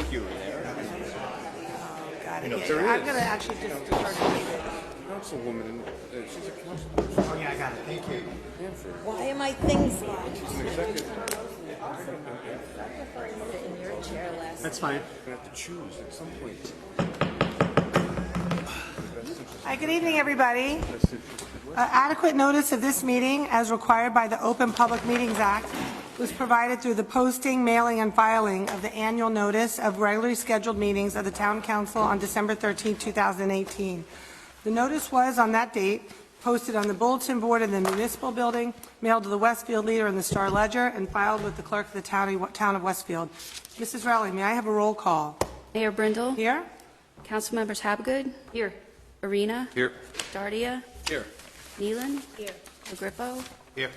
think you were there. Got it. You know, Yeah, there I'm is. going to actually just start to read it. Councilwoman, she's a councilwoman. Oh, yeah, I got it. Thank you. Why am I things locked? She's an executive. In your chair last. That's fine. You have to choose at some point. Hi, good evening, everybody. Adequate notice of this meeting, as required by the Open Public Meetings Act, was provided through the posting, mailing, and filing of the annual notice of regularly scheduled meetings of the Town Council on December 13, 2018. The notice was, on that date, posted on the bulletin board in the municipal building, mailed to the Westfield Leader and the Star Ledger, and filed with the clerk of the town of Westfield. Mrs. Rowley, may I have a roll call? Mayor Brindle. Here? Council members Habagood. Here. Arena. Here. Dardia. Here. Nealon. Here. Agrippo. Here.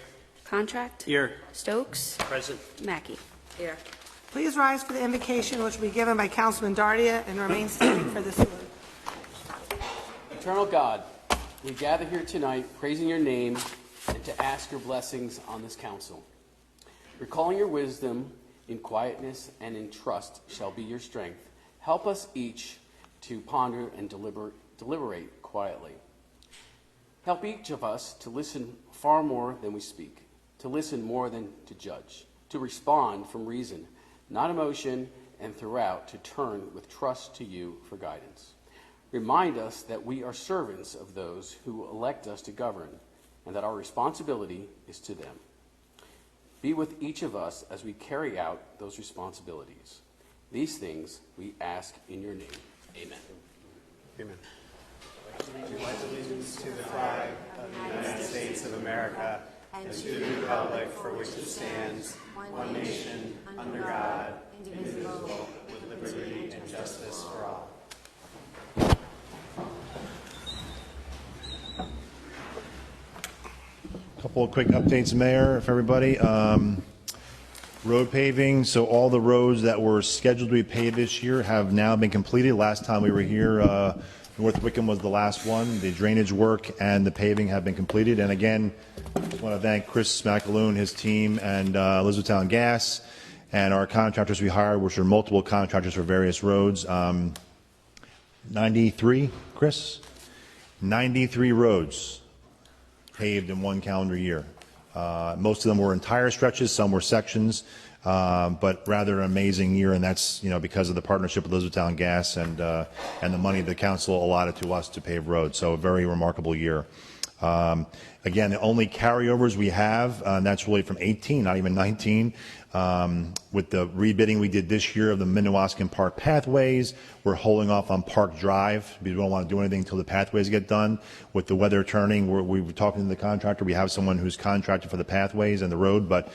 Contract. Here. Stokes. Present. Mackey. Here. Please rise for the invocation, which will be given by Councilman Dardia, and remain standing for this word. Eternal God, we gather here tonight praising your name and to ask your blessings on this council. Recalling your wisdom in quietness and in trust shall be your strength. Help us each to ponder and deliberate quietly. Help each of us to listen far more than we speak, to listen more than to judge, to respond from reason, not emotion, and throughout to turn with trust to you for guidance. Remind us that we are servants of those who elect us to govern, and that our responsibility is to them. Be with each of us as we carry out those responsibilities. These things we ask in your name. Amen. Amen. Pledge allegiance to the flag of the United States of America and to the republic for which it stands, one nation, under God, indivisible, with liberty and justice for all. Couple of quick updates, Mayor, for everybody. Road paving, so all the roads that were scheduled to be paved this year have now been completed. Last time we were here, North Wickham was the last one. The drainage work and the paving have been completed. And again, I want to thank Chris McAloon, his team, and Elizabethtown Gas, and our contractors we hired, which are multiple contractors for various roads. 93, Chris? 93 roads paved in one calendar year. Most of them were entire stretches, some were sections, but rather an amazing year, and that's because of the partnership with Elizabethtown Gas and the money the council allotted to us to pave roads. So a very remarkable year. Again, the only carryovers we have, and that's really from 18, not even 19. With the rebidding we did this year of the Minnewaska Park pathways, we're holding off on Park Drive. We don't want to do anything until the pathways get done. With the weather turning, we were talking to the contractor. We have someone who's contracted for the pathways and the road, but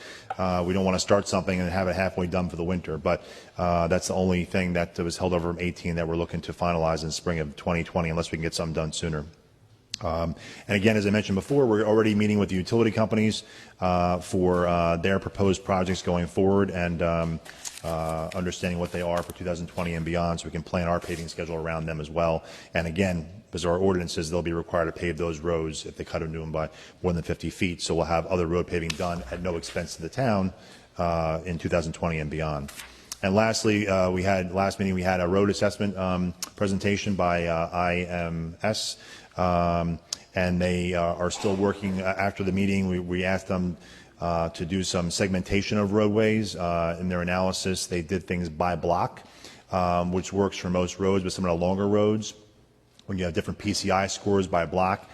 we don't want to start something and have it halfway done for the winter. But that's the only thing that was held over from 18 that we're looking to finalize in spring of 2020, unless we can get something done sooner. And again, as I mentioned before, we're already meeting with the utility companies for their proposed projects going forward and understanding what they are for 2020 and beyond, so we can plan our paving schedule around them as well. And again, because our ordinances, they'll be required to pave those roads if they cut into them by more than 50 feet. So we'll have other road paving done at no expense to the town in 2020 and beyond. And lastly, last meeting we had a road assessment presentation by IMS. And they are still working after the meeting. We asked them to do some segmentation of roadways. In their analysis, they did things by block, which works for most roads, but some of the longer roads, when you have different PCI scores by block,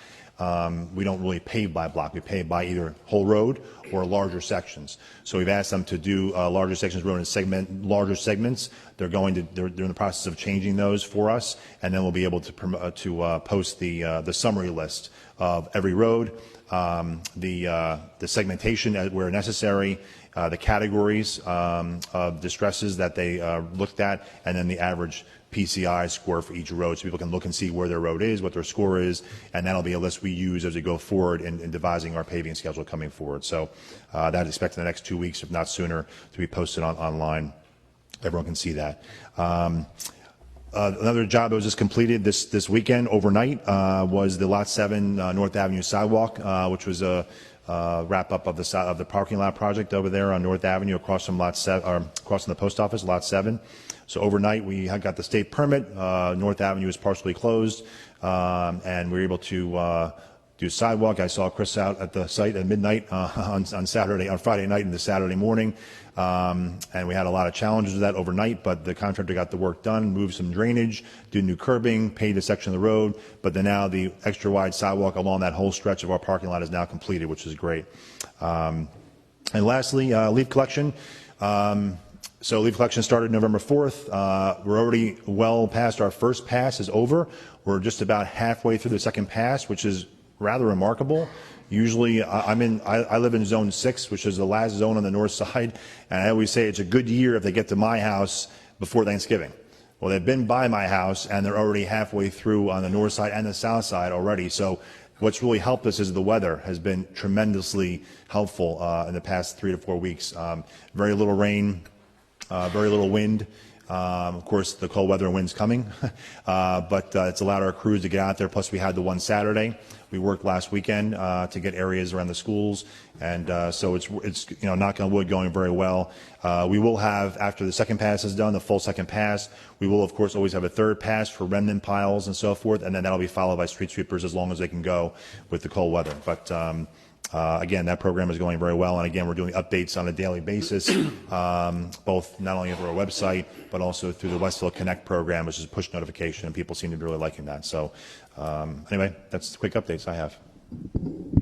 we don't really pave by block. We pave by either whole road or larger sections. So we've asked them to do larger sections road and larger segments. They're in the process of changing those for us, and then we'll be able to post the summary list of every road, the segmentation where necessary, the categories of distresses that they looked at, and then the average PCI score for each road, so people can look and see where their road is, what their score is, and that'll be a list we use as we go forward in devising our paving schedule coming forward. So that's expected in the next 2 weeks, if not sooner, to be posted online. Everyone can see that. Another job that was just completed this weekend overnight was the Lot 7 North Avenue sidewalk, which was wrap up of the parking lot project over there on North Avenue across from across from the post office, Lot 7. So overnight, we had got the state permit. North Avenue is partially closed, and we were able to do sidewalk. I saw Chris out at the site at midnight on Friday night into Saturday morning, and we had a lot of challenges with that overnight, but the contractor got the work done, moved some drainage, did new curbing, paved a section of the road, but then now the extra wide sidewalk along that whole stretch of our parking lot is now completed, which is great. And lastly, leaf collection. So leaf collection started November 4th. We're already well past our first pass is over. We're just about halfway through the second pass, which is rather remarkable. Usually I live in zone 6, which is the last zone on the north side, and I always say it's a good year if they get to my house before Thanksgiving. Well, they've been by my house and they're already halfway through on the north side and the south side already. So what's really helped us is the weather has been tremendously helpful in the past 3 to 4 weeks. Very little rain, very little wind. Of course, the cold weather and wind's coming, but it's allowed our crews to get out there. Plus, we had the one Saturday. We worked last weekend to get areas around the schools, and so it's knock on wood, going very well. We will have, after the second pass is done, the full second pass. We will, of course, always have a third pass for remnant piles and so forth, and then that'll be followed by street sweepers as long as they can go with the cold weather. But again, that program is going very well, and again, we're doing updates on a daily basis, both not only over our website, but also through the Westfield Connect program, which is a push notification, and people seem to be really liking that. So anyway, that's the quick updates I have.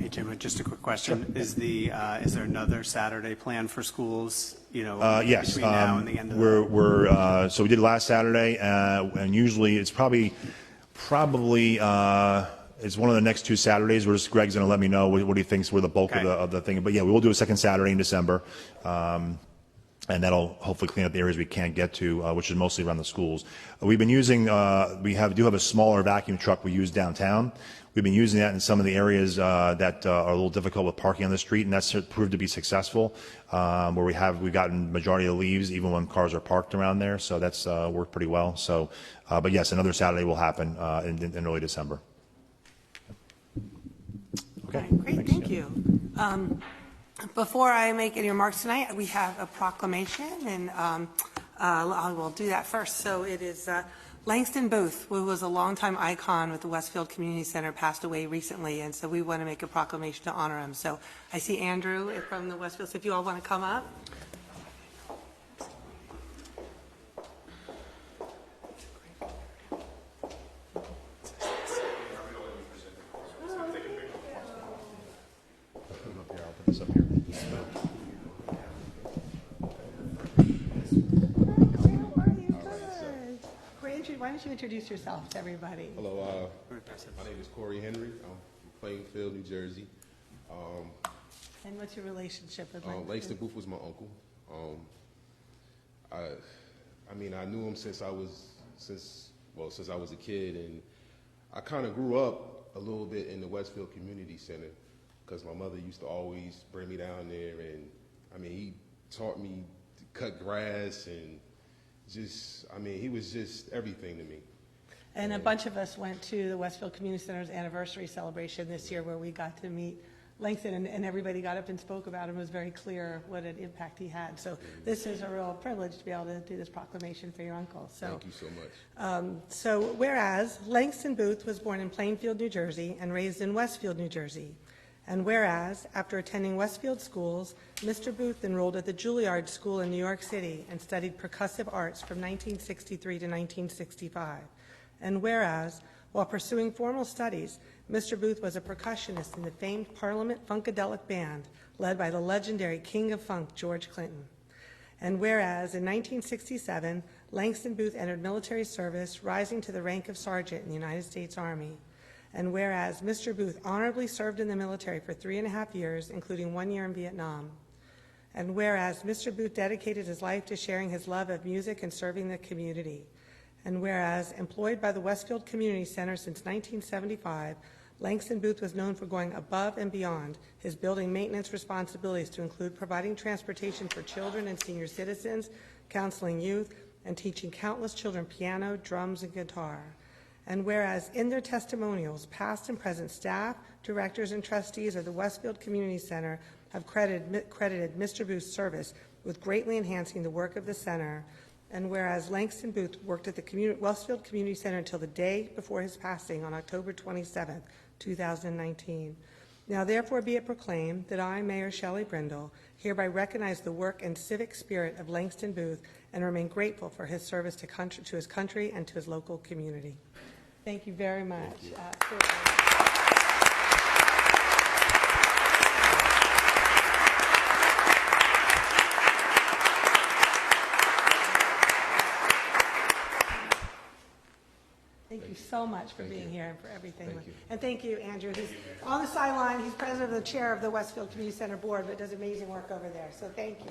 Hey, Jim, just a quick question. Sure. Is there another Saturday plan for schools, yes, between now and the end of the... So we did last Saturday, and usually it's probably it's one of the next 2 Saturdays. Greg's going to let me know what he thinks were the bulk of the thing. But yeah, we will do a second Saturday in December, and that'll hopefully clean up the areas we can't get to, which is mostly around the schools. We've been using, do have a smaller vacuum truck we use downtown. We've been using that in some of the areas that are a little difficult with parking on the street, and that's proved to be successful, where we've gotten majority of the leaves even when cars are parked around there. So that's worked pretty well. So, but yes, another Saturday will happen in early December. Okay. All right, great, thank you. Before I make any remarks tonight, we have a proclamation, and I will do that first. So it is Langston Booth, who was a longtime icon with the Westfield Community Center, passed away recently, and so we want to make a proclamation to honor him. So I see Andrew from the Westfield, so if you all want to come up. This up here. Why don't you introduce yourself to everybody? Hello, my name is Corey Henry. I'm from Plainfield, New Jersey. And what's your relationship with Langston Booth was my uncle. I knew him since I was a kid, and I kind of grew up a little bit in the Westfield Community Center because my mother used to always bring me down there, and he taught me to cut grass and he was just everything to me. And a bunch of us went to the Westfield Community Center's anniversary celebration this year where we got to meet Langston, and everybody got up and spoke about him. It was very clear what an impact he had. So this is a real privilege to be able to do this proclamation for your uncle. So, thank you so much. So whereas Langston Booth was born in Plainfield, New Jersey, and raised in Westfield, New Jersey. And whereas, after attending Westfield schools, Mr. Booth enrolled at the Juilliard School in New York City and studied percussive arts from 1963 to 1965. And whereas, while pursuing formal studies, Mr. Booth was a percussionist in the famed Parliament Funkadelic Band, led by the legendary King of Funk, George Clinton. And whereas, in 1967, Langston Booth entered military service, rising to the rank of sergeant in the United States Army. And whereas Mr. Booth honorably served in the military for 3.5 years, including 1 year in Vietnam. And whereas Mr. Booth dedicated his life to sharing his love of music and serving the community. And whereas employed by the Westfield Community Center since 1975, Langston Booth was known for going above and beyond his building maintenance responsibilities to include providing transportation for children and senior citizens, counseling youth, and teaching countless children piano, drums, and guitar. And whereas in their testimonials, past and present staff, directors, and trustees of the Westfield Community Center have credited Mr. Booth's service with greatly enhancing the work of the center. And whereas Langston Booth worked at the Westfield Community Center until the day before his passing on October 27, 2019. Now therefore be it proclaimed that I, Mayor Shelley Brindle, hereby recognize the work and civic spirit of Langston Booth and remain grateful for his service to his country and to his local community. Thank you very much. Thank you so much for being here and for everything. Thank you. And thank you, Andrew. He's on the sideline. He's president of the chair of the Westfield Community Center Board, but does amazing work over there. So thank you.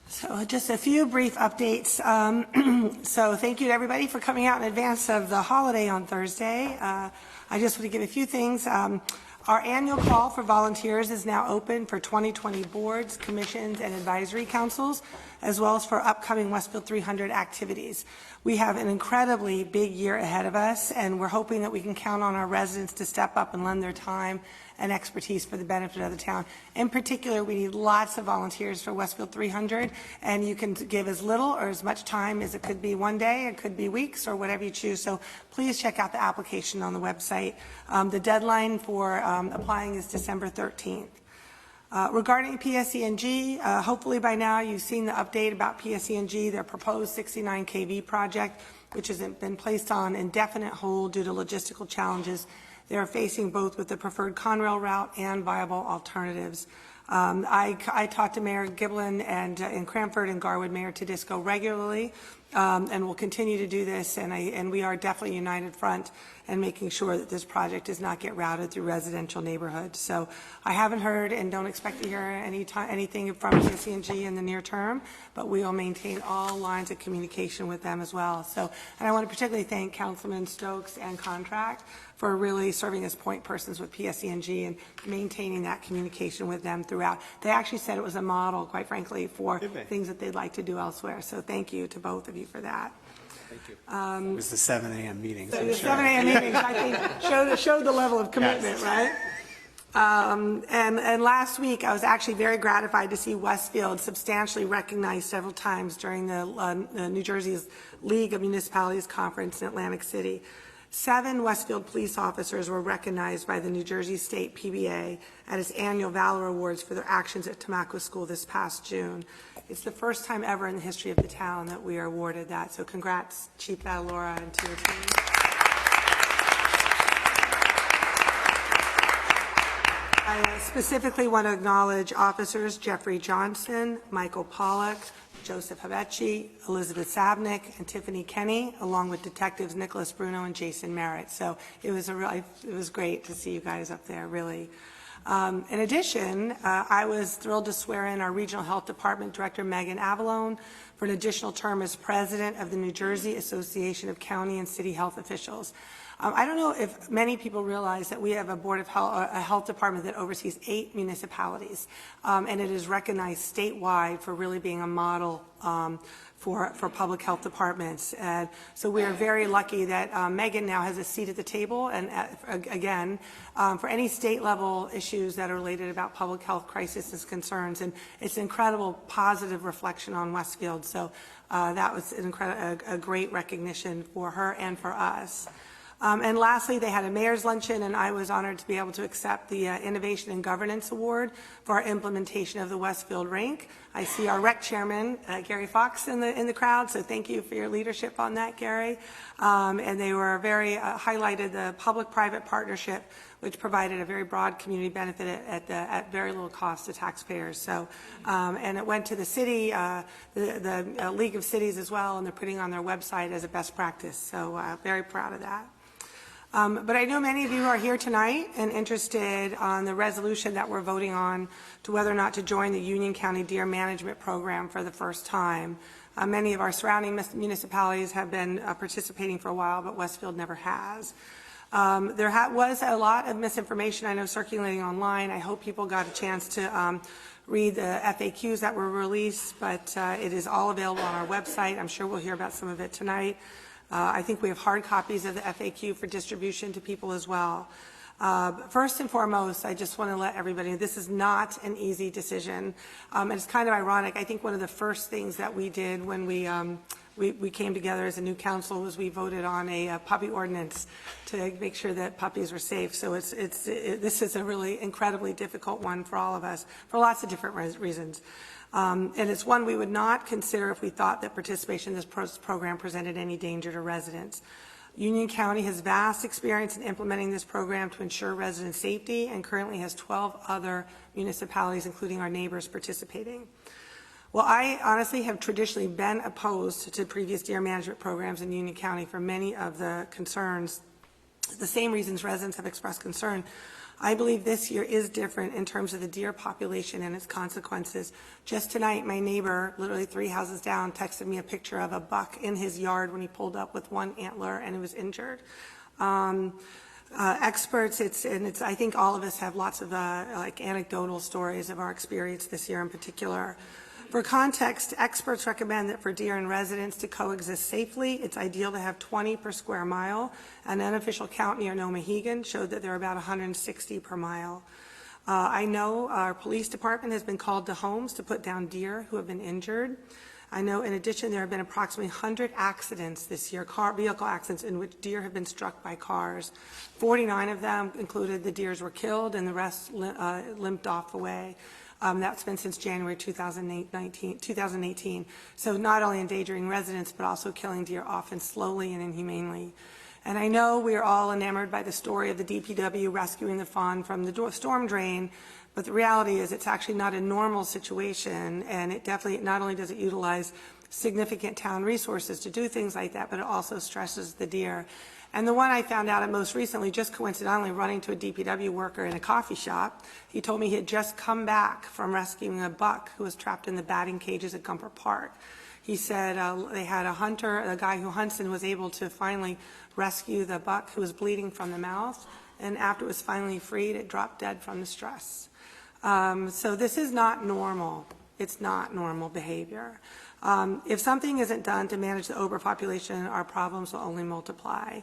So just a few brief updates. So thank you to everybody for coming out in advance of the holiday on Thursday. I just want to give a few things. Our annual call for volunteers is now open for 2020 boards, commissions, and advisory councils, as well as for upcoming Westfield 300 activities. We have an incredibly big year ahead of us, and we're hoping that we can count on our residents to step up and lend their time and expertise for the benefit of the town. In particular, we need lots of volunteers for Westfield 300, and you can give as little or as much time as it could be one day, it could be weeks, or whatever you choose. So please check out the application on the website. The deadline for applying is December 13th. Regarding PSE&G, hopefully by now you've seen the update about PSE&G, their proposed 69 kV project, which has been placed on indefinite hold due to logistical challenges they are facing both with the preferred Conrail route and viable alternatives. I talk to Mayor Giblin and in Cranford and Garwood, Mayor Tedisco regularly, and we'll continue to do this, and we are definitely united front and making sure that this project does not get routed through residential neighborhoods. So I haven't heard and don't expect to hear anything from PSE&G in the near term, but we will maintain all lines of communication with them as well. So, and I want to particularly thank Councilman Stokes and Contract for really serving as point persons with PSE&G and maintaining that communication with them throughout. They actually said it was a model, quite frankly, for things that they'd like to do elsewhere. So thank you to both of you for that. Thank you. It was the 7 a.m. meetings. So the 7 a.m. meetings, I think, showed the level of commitment, right? And last week, I was actually very gratified to see Westfield substantially recognized several times during the New Jersey's League of Municipalities Conference in Atlantic City. 7 Westfield police officers were recognized by the New Jersey State PBA at its annual Valor Awards for their actions at Tamaqua School this past June. It's the first time ever in the history of the town that we are awarded that. So congrats, Chief Badalora, and to your team. I specifically want to acknowledge officers Jeffrey Johnson, Michael Pollack, Joseph Habecci, Elizabeth Sabnick, and Tiffany Kenny, along with detectives Nicholas Bruno and Jason Merritt. So it was great to see you guys up there, really. In addition, I was thrilled to swear in our Regional Health Department Director, Megan Avalone, for an additional term as President of the New Jersey Association of County and City Health Officials. I don't know if many people realize that we have a Board of Health, a health department that oversees 8 municipalities, and it is recognized statewide for really being a model for public health departments. And so we are very lucky that Megan now has a seat at the table, and again, for any state level issues that are related about public health crisis concerns, and it's an incredible positive reflection on Westfield. So that was a great recognition for her and for us. And lastly, they had a mayor's luncheon, and I was honored to be able to accept the Innovation and Governance Award for our implementation of the Westfield Rank. I see our rec chairman, Gary Fox, in the crowd, so thank you for your leadership on that, Gary. And they were very highlighted the public-private partnership, which provided a very broad community benefit at very little cost to taxpayers. So, and it went to the city, the League of Cities as well, and they're putting on their website as a best practice. So very proud of that. But I know many of you are here tonight and interested on the resolution that we're voting on to whether or not to join the Union County Deer Management Program for the first time. Many of our surrounding municipalities have been participating for a while, but Westfield never has. There was a lot of misinformation, I know, circulating online. I hope people got a chance to read the FAQs that were released, but it is all available on our website. I'm sure we'll hear about some of it tonight. I think we have hard copies of the FAQ for distribution to people as well. First and foremost, I just want to let everybody know this is not an easy decision. And it's kind of ironic. I think one of the first things that we did when we came together as a new council was we voted on a puppy ordinance to make sure that puppies were safe. So this is a really incredibly difficult one for all of us for lots of different reasons. And it's one we would not consider if we thought that participation in this program presented any danger to residents. Union County has vast experience in implementing this program to ensure resident safety and currently has 12 other municipalities, including our neighbors, participating. Well, I honestly have traditionally been opposed to previous deer management programs in Union County for many of the concerns, the same reasons residents have expressed concern. I believe this year is different in terms of the deer population and its consequences. Just tonight, my neighbor, literally 3 houses down, texted me a picture of a buck in his yard when he pulled up with one antler and it was injured. Experts, I think all of us have lots of like anecdotal stories of our experience this year in particular. For context, experts recommend that for deer and residents to coexist safely, it's ideal to have 20 per square mile. An unofficial count near Nomahegan showed that there are about 160 per mile. I know our police department has been called to homes to put down deer who have been injured. I know in addition there have been approximately 100 accidents this year, vehicle accidents in which deer have been struck by cars. 49 of them included the deers were killed and the rest limped off away. That's been since January 2018. So not only endangering residents, but also killing deer often slowly and inhumanely. And I know we are all enamored by the story of the DPW rescuing the fawn from the storm drain, but the reality is it's actually not a normal situation, and it definitely, not only does it utilize significant town resources to do things like that, but it also stresses the deer. And the one I found out most recently, just coincidentally running to a DPW worker in a coffee shop, he told me he had just come back from rescuing a buck who was trapped in the batting cages at Gumper Park. He said they had a hunter, a guy who hunts, and was able to finally rescue the buck who was bleeding from the mouth. And after it was finally freed, it dropped dead from the stress. So this is not normal. It's not normal behavior. If something isn't done to manage the overpopulation, our problems will only multiply.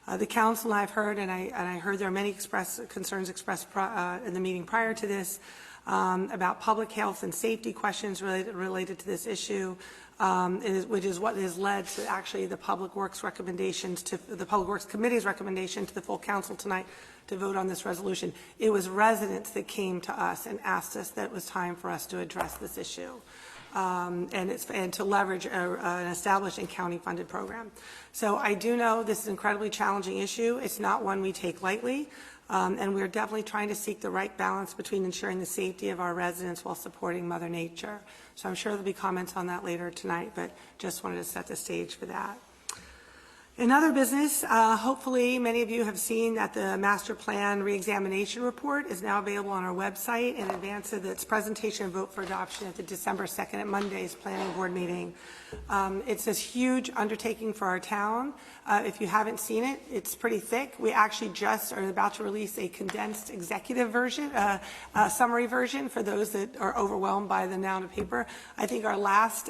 The council I've heard, and I heard there are many concerns expressed in the meeting prior to this about public health and safety questions related to this issue, which is what has led to actually the Public Works recommendations to the Public Works Committee's recommendation to the full council tonight to vote on this resolution. It was residents that came to us and asked us that it was time for us to address this issue. And to leverage an established and county-funded program. So I do know this is an incredibly challenging issue. It's not one we take lightly, and we're definitely trying to seek the right balance between ensuring the safety of our residents while supporting Mother Nature. So I'm sure there'll be comments on that later tonight, but just wanted to set the stage for that. In other business, hopefully many of you have seen that the master plan reexamination report is now available on our website in advance of its presentation and vote for adoption at the December 2nd at Monday's planning board meeting. It's this huge undertaking for our town. If you haven't seen it, it's pretty thick. We actually just are about to release a condensed executive version, summary version for those that are overwhelmed by the amount of paper. I think our last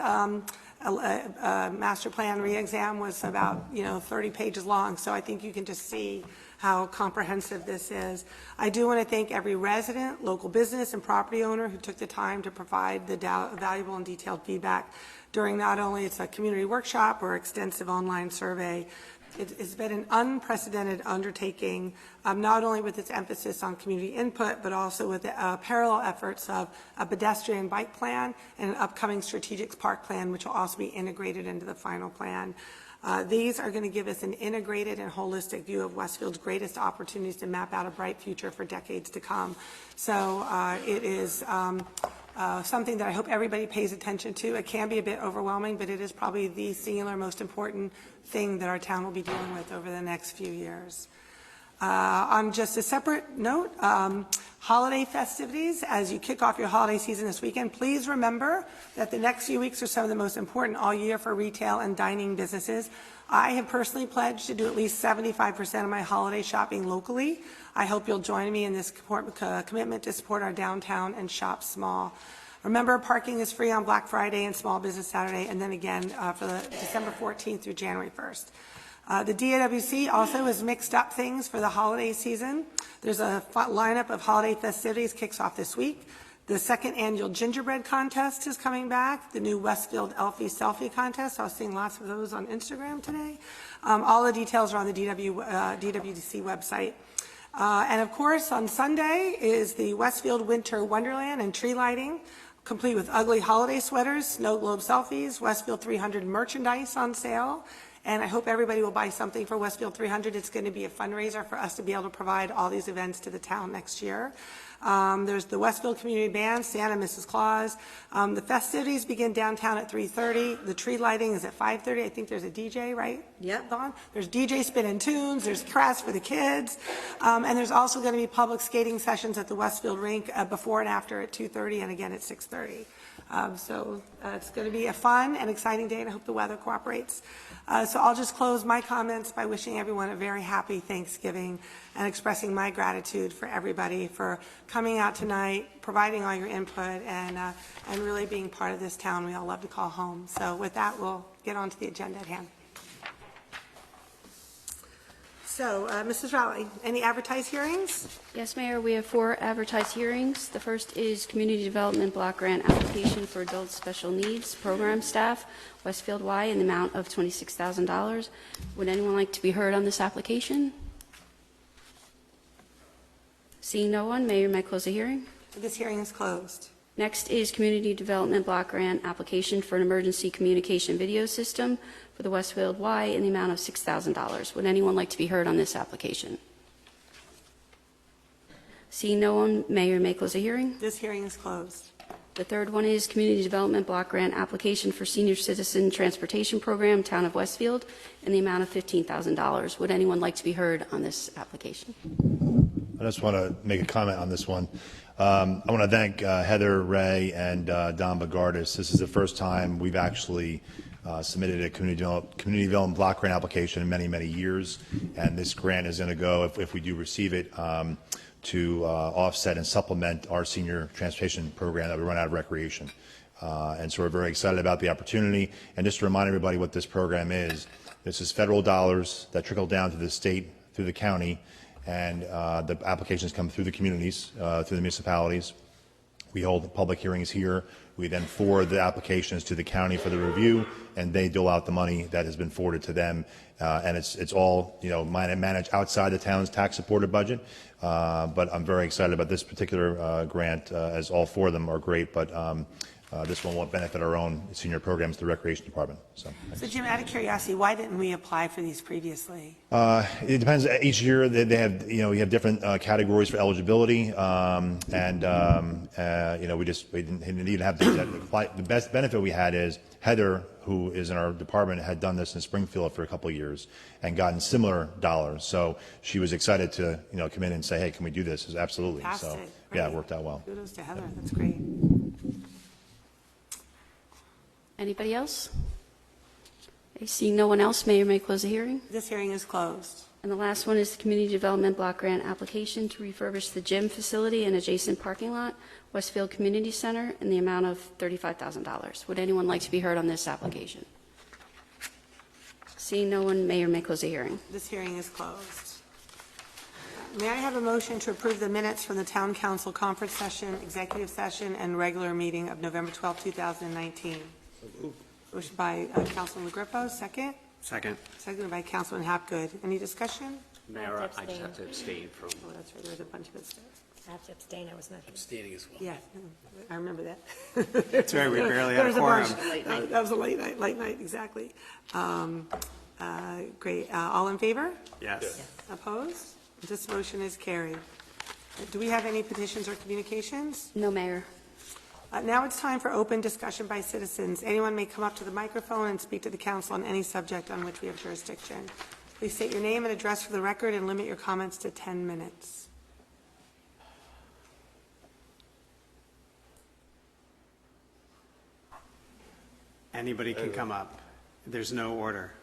master plan re-exam was about 30 pages long, so I think you can just see how comprehensive this is. I do want to thank every resident, local business, and property owner who took the time to provide the valuable and detailed feedback during not only its community workshop or extensive online survey. It's been an unprecedented undertaking, not only with its emphasis on community input, but also with the parallel efforts of a pedestrian bike plan and an upcoming strategic park plan, which will also be integrated into the final plan. These are going to give us an integrated and holistic view of Westfield's greatest opportunities to map out a bright future for decades to come. So it is something that I hope everybody pays attention to. It can be a bit overwhelming, but it is probably the singular most important thing that our town will be dealing with over the next few years. On just a separate note, holiday festivities, as you kick off your holiday season this weekend, please remember that the next few weeks are some of the most important all year for retail and dining businesses. I have personally pledged to do at least 75% of my holiday shopping locally. I hope you'll join me in this commitment to support our downtown and shop small. Remember, parking is free on Black Friday and Small Business Saturday, and then again for the December 14th through January 1st. The DAWC also has mixed up things for the holiday season. There's a lineup of holiday festivities kicks off this week. The second annual gingerbread contest is coming back. The new Westfield Elfie selfie contest. I was seeing lots of those on Instagram today. All the details are on the DWC website. And of course, on Sunday is the Westfield Winter Wonderland and tree lighting, complete with ugly holiday sweaters, snow globe selfies, Westfield 300 merchandise on sale. And I hope everybody will buy something for Westfield 300. It's going to be a fundraiser for us to be able to provide all these events to the town next year. There's the Westfield Community Band, Santa and Mrs. Claus. The festivities begin downtown at 3:30. The tree lighting is at 5:30. I think there's a DJ, right? Yep. Dawn? There's DJ spinning tunes. There's crafts for the kids. And there's also going to be public skating sessions at the Westfield rink before and after at 2:30 and again at 6:30. So it's going to be a fun and exciting day, and I hope the weather cooperates. So I'll just close my comments by wishing everyone a very happy Thanksgiving and expressing my gratitude for everybody for coming out tonight, providing all your input, and really being part of this town we all love to call home. So with that, we'll get on to the agenda at hand. So, Mrs. Rowley, any advertised hearings? Yes, Mayor, we have 4 advertised hearings. The first is Community Development Block Grant Application for Adult Special Needs Program Staff, Westfield Y, in the amount of $26,000. Would anyone like to be heard on this application? Seeing no one, Mayor, may I close the hearing? This hearing is closed. Next is Community Development Block Grant Application for an Emergency Communication Video System for the Westfield Y in the amount of $6,000. Would anyone like to be heard on this application? Seeing no one, Mayor may close the hearing. This hearing is closed. The third one is Community Development Block Grant Application for Senior Citizen Transportation Program, Town of Westfield, in the amount of $15,000. Would anyone like to be heard on this application? I just want to make a comment on this one. I want to thank Heather Ray and Don Bagardis. This is the first time we've actually submitted a community development block grant application in many, many years, and this grant is going to go, if we do receive it, to offset and supplement our senior transportation program that we run out of recreation. And so we're very excited about the opportunity. And just to remind everybody what this program is, this is federal dollars that trickle down to the state, through the county, and the applications come through the communities, through the municipalities. We hold public hearings here. We then forward the applications to the county for the review, and they dole out the money that has been forwarded to them. And it's all, managed outside the town's tax-supported budget. But I'm very excited about this particular grant, as all 4 of them are great. But this one will benefit our own senior programs, the Recreation Department. So Jim, out of curiosity, why didn't we apply for these previously? It depends. Each year they have, we have different categories for eligibility, we didn't even have to apply. The best benefit we had is Heather, who is in our department, had done this in Springfield for a couple of years and gotten similar dollars. So she was excited to, come in and say, hey, can we do this? Absolutely. So yeah, it worked out well. Kudos to Heather. That's great. Anybody else? Okay, seeing no one else, Mayor may close the hearing. This hearing is closed. And the last one is the Community Development Block Grant Application to refurbish the gym facility and adjacent parking lot, Westfield Community Center, in the amount of $35,000. Would anyone like to be heard on this application? Seeing no one, Mayor may close the hearing. This hearing is closed. May I have a motion to approve the minutes from the Town Council conference session, executive session, and regular meeting of November 12, 2019? Motion by Councilman LaGriffo, second. Second. Seconded by Councilman Hapgood. Any discussion? Mayor, I just have to abstain from Oh, that's right. There was a bunch of abstains. I have to abstain, I was not here. abstaining as well. Yeah, I remember that. That's right, we barely There had a was a quorum. bunch. That was a late night, exactly. Great. All in favor? Yes. Opposed? This motion is carried. Do we have any petitions or communications? No, Mayor. Now it's time for open discussion by citizens. Anyone may come up to the microphone and speak to the council on any subject on which we have jurisdiction. Please state your name and address for the record and limit your comments to 10 minutes. Anybody can come up. There's no order.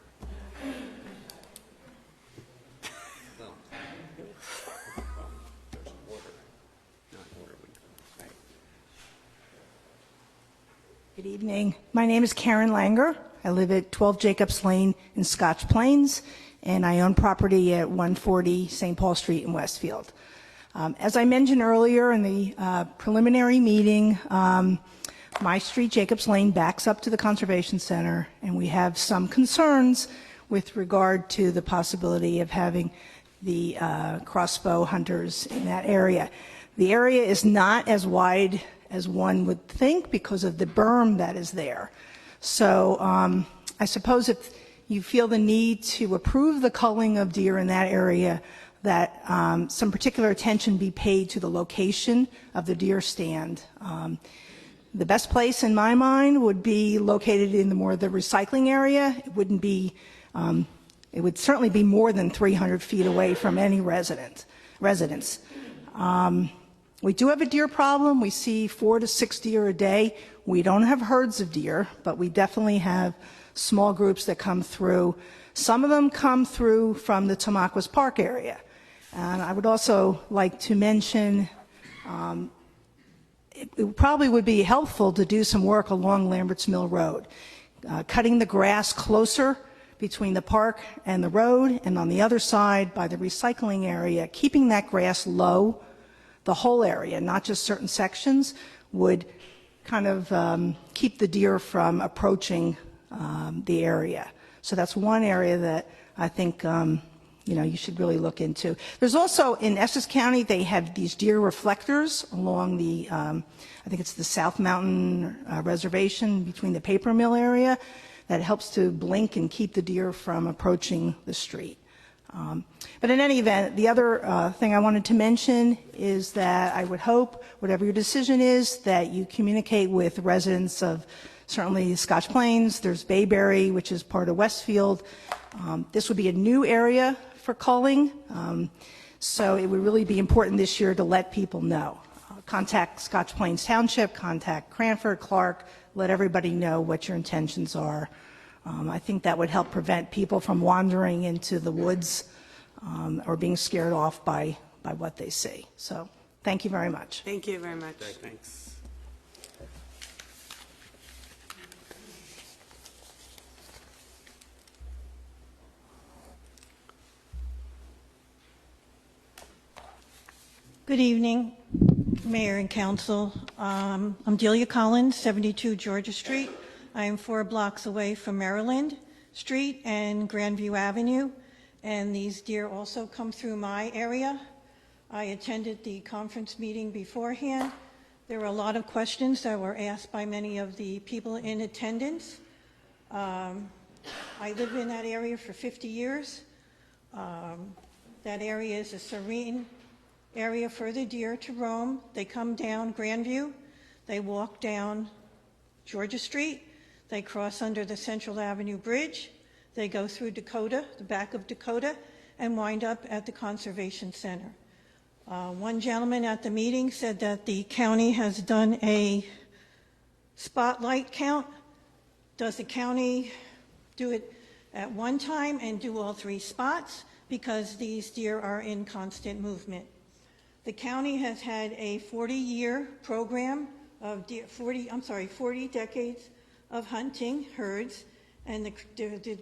Good evening. My name is Karen Langer. I live at 12 Jacobs Lane in Scotch Plains, and I own property at 140 St. Paul Street in Westfield. As I mentioned earlier in the preliminary meeting, my street, Jacobs Lane, backs up to the Conservation Center, and we have some concerns with regard to the possibility of having the crossbow hunters in that area. The area is not as wide as one would think because of the berm that is there. So I suppose if you feel the need to approve the culling of deer in that area, that some particular attention be paid to the location of the deer stand. The best place in my mind would be located in the recycling area. It wouldn't be, it would certainly be more than 300 feet away from any residence. We do have a deer problem. We see 4 to 6 deer a day. We don't have herds of deer, but we definitely have small groups that come through. Some of them come through from the Tamaqua Park area. And I would also like to mention it probably would be helpful to do some work along Lambert's Mill Road, cutting the grass closer between the park and the road, and on the other side by the recycling area, keeping that grass low, the whole area, not just certain sections, would kind of keep the deer from approaching the area. So that's one area that I think you should really look into. There's also, in Essex County, they have these deer reflectors along the, I think it's the South Mountain Reservation between the paper mill area that helps to blink and keep the deer from approaching the street. But in any event, the other thing I wanted to mention is that I would hope, whatever your decision is, that you communicate with residents of certainly Scotch Plains. There's Bayberry, which is part of Westfield. This would be a new area for culling, so it would really be important this year to let people know. Contact Scotch Plains Township, contact Cranford, Clark, let everybody know what your intentions are. I think that would help prevent people from wandering into the woods or being scared off by what they see. So thank you very much. Thank you very much. Thanks. Good evening, Mayor and Council. I'm Delia Collins, 72 Georgia Street. I am 4 blocks away from Maryland Street and Grandview Avenue, and these deer also come through my area. I attended the conference meeting beforehand. There were a lot of questions that were asked by many of the people in attendance. I live in that area for 50 years. That area is a serene area for the deer to roam. They come down Grandview, they walk down Georgia Street, they cross under the Central Avenue Bridge, they go through Dakota, the back of Dakota, and wind up at the Conservation Center. One gentleman at the meeting said that the county has done a spotlight count. Does the county do it at one time and do all 3 spots? Because these deer are in constant movement. The county has had a 40-year program of 40 decades of hunting herds, and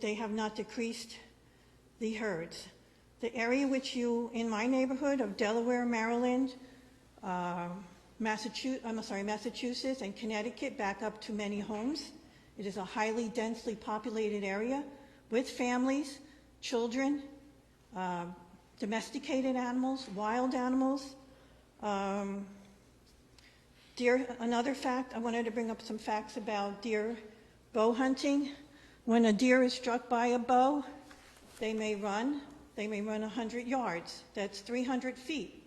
they have not decreased the herds. The area in my neighborhood of Delaware, Maryland, Massachusetts, and Connecticut back up to many homes. It is a highly densely populated area with families, children, domesticated animals, wild animals. Deer, another fact, I wanted to bring up some facts about deer bow hunting. When a deer is struck by a bow, they may run 100 yards. That's 300 feet.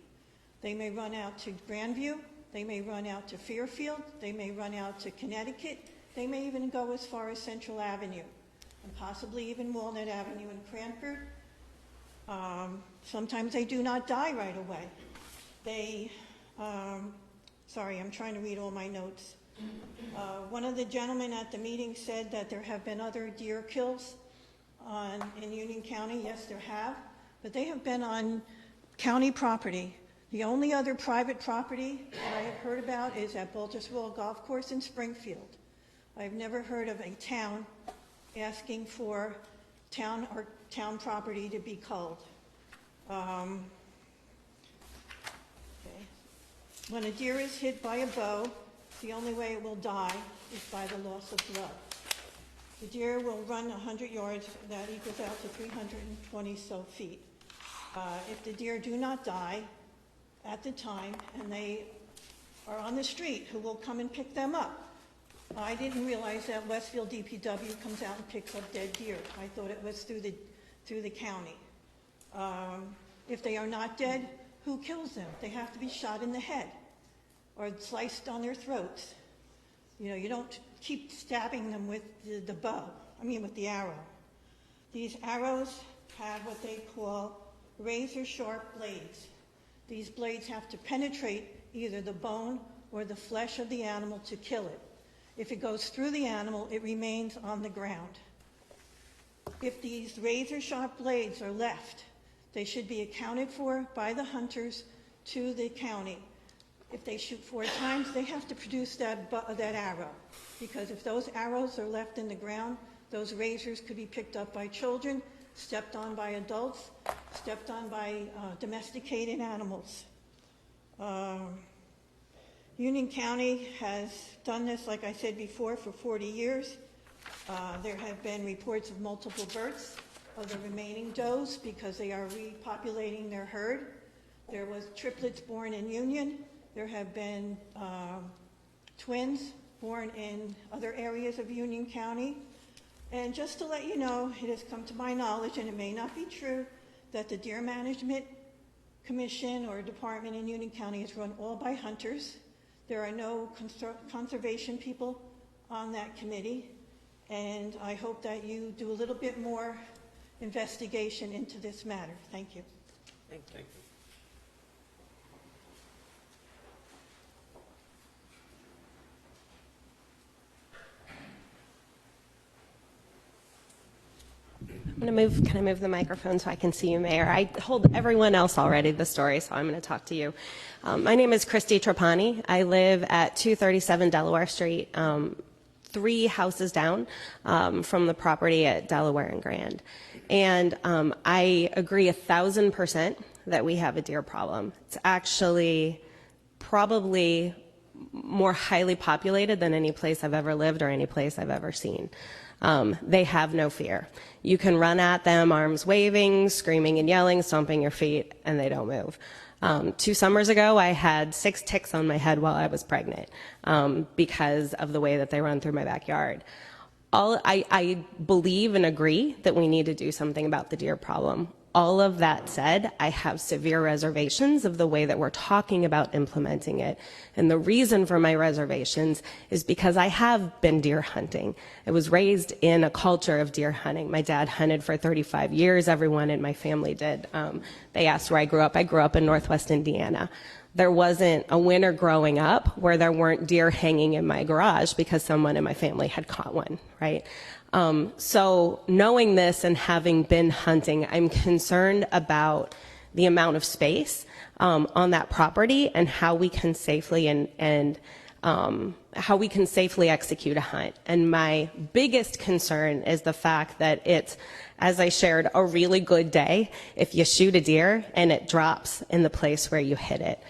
They may run out to Grandview, they may run out to Fairfield, they may run out to Connecticut, they may even go as far as Central Avenue, and possibly even Walnut Avenue in Cranford. Sometimes they do not die right away. Sorry, I'm trying to read all my notes. One of the gentlemen at the meeting said that there have been other deer kills in Union County. Yes, there have, but they have been on county property. The only other private property that I have heard about is at Baltusville Golf Course in Springfield. I've never heard of a town asking for town property to be culled. Okay. When a deer is hit by a bow, the only way it will die is by the loss of blood. The deer will run 100 yards, that equals out to 320 so feet. If the deer do not die at the time and they are on the street, who will come and pick them up? I didn't realize that Westfield DPW comes out and picks up dead deer. I thought it was through the county. If they are not dead, who kills them? They have to be shot in the head or sliced on their throats. You know, you don't keep stabbing them with with the arrow. These arrows have what they call razor sharp blades. These blades have to penetrate either the bone or the flesh of the animal to kill it. If it goes through the animal, it remains on the ground. If these razor sharp blades are left, they should be accounted for by the hunters to the county. If they shoot 4 times, they have to produce that arrow, because if those arrows are left in the ground, those razors could be picked up by children, stepped on by adults, stepped on by domesticated animals. Union County has done this, like I said before, for 40 years. There have been reports of multiple births of the remaining does because they are repopulating their herd. There was triplets born in Union. There have been twins born in other areas of Union County. And just to let you know, it has come to my knowledge, and it may not be true, that the Deer Management Commission or department in Union County is run all by hunters. There are no conservation people on that committee, and I hope that you do a little bit more investigation into this matter. Thank you. Thank you. Can I move the microphone so I can see you, Mayor? I told everyone else already the story, so I'm going to talk to you. My name is Christy Trapani. I live at 237 Delaware Street, 3 houses down from the property at Delaware and Grand. And I agree 1,000% that we have a deer problem. It's actually probably more highly populated than any place I've ever lived or any place I've ever seen. They have no fear. You can run at them, arms waving, screaming and yelling, stomping your feet, and they don't move. 2 summers ago, I had 6 ticks on my head while I was pregnant because of the way that they run through my backyard. I believe and agree that we need to do something about the deer problem. All of that said, I have severe reservations of the way that we're talking about implementing it. And the reason for my reservations is because I have been deer hunting. I was raised in a culture of deer hunting. My dad hunted for 35 years. Everyone in my family did. They asked where I grew up. I grew up in Northwest Indiana. There wasn't a winter growing up where there weren't deer hanging in my garage because someone in my family had caught one, right? So knowing this and having been hunting, I'm concerned about the amount of space on that property and how we can safely how we can safely execute a hunt. And my biggest concern is the fact that it's, as I shared, a really good day if you shoot a deer and it drops in the place where you hit it.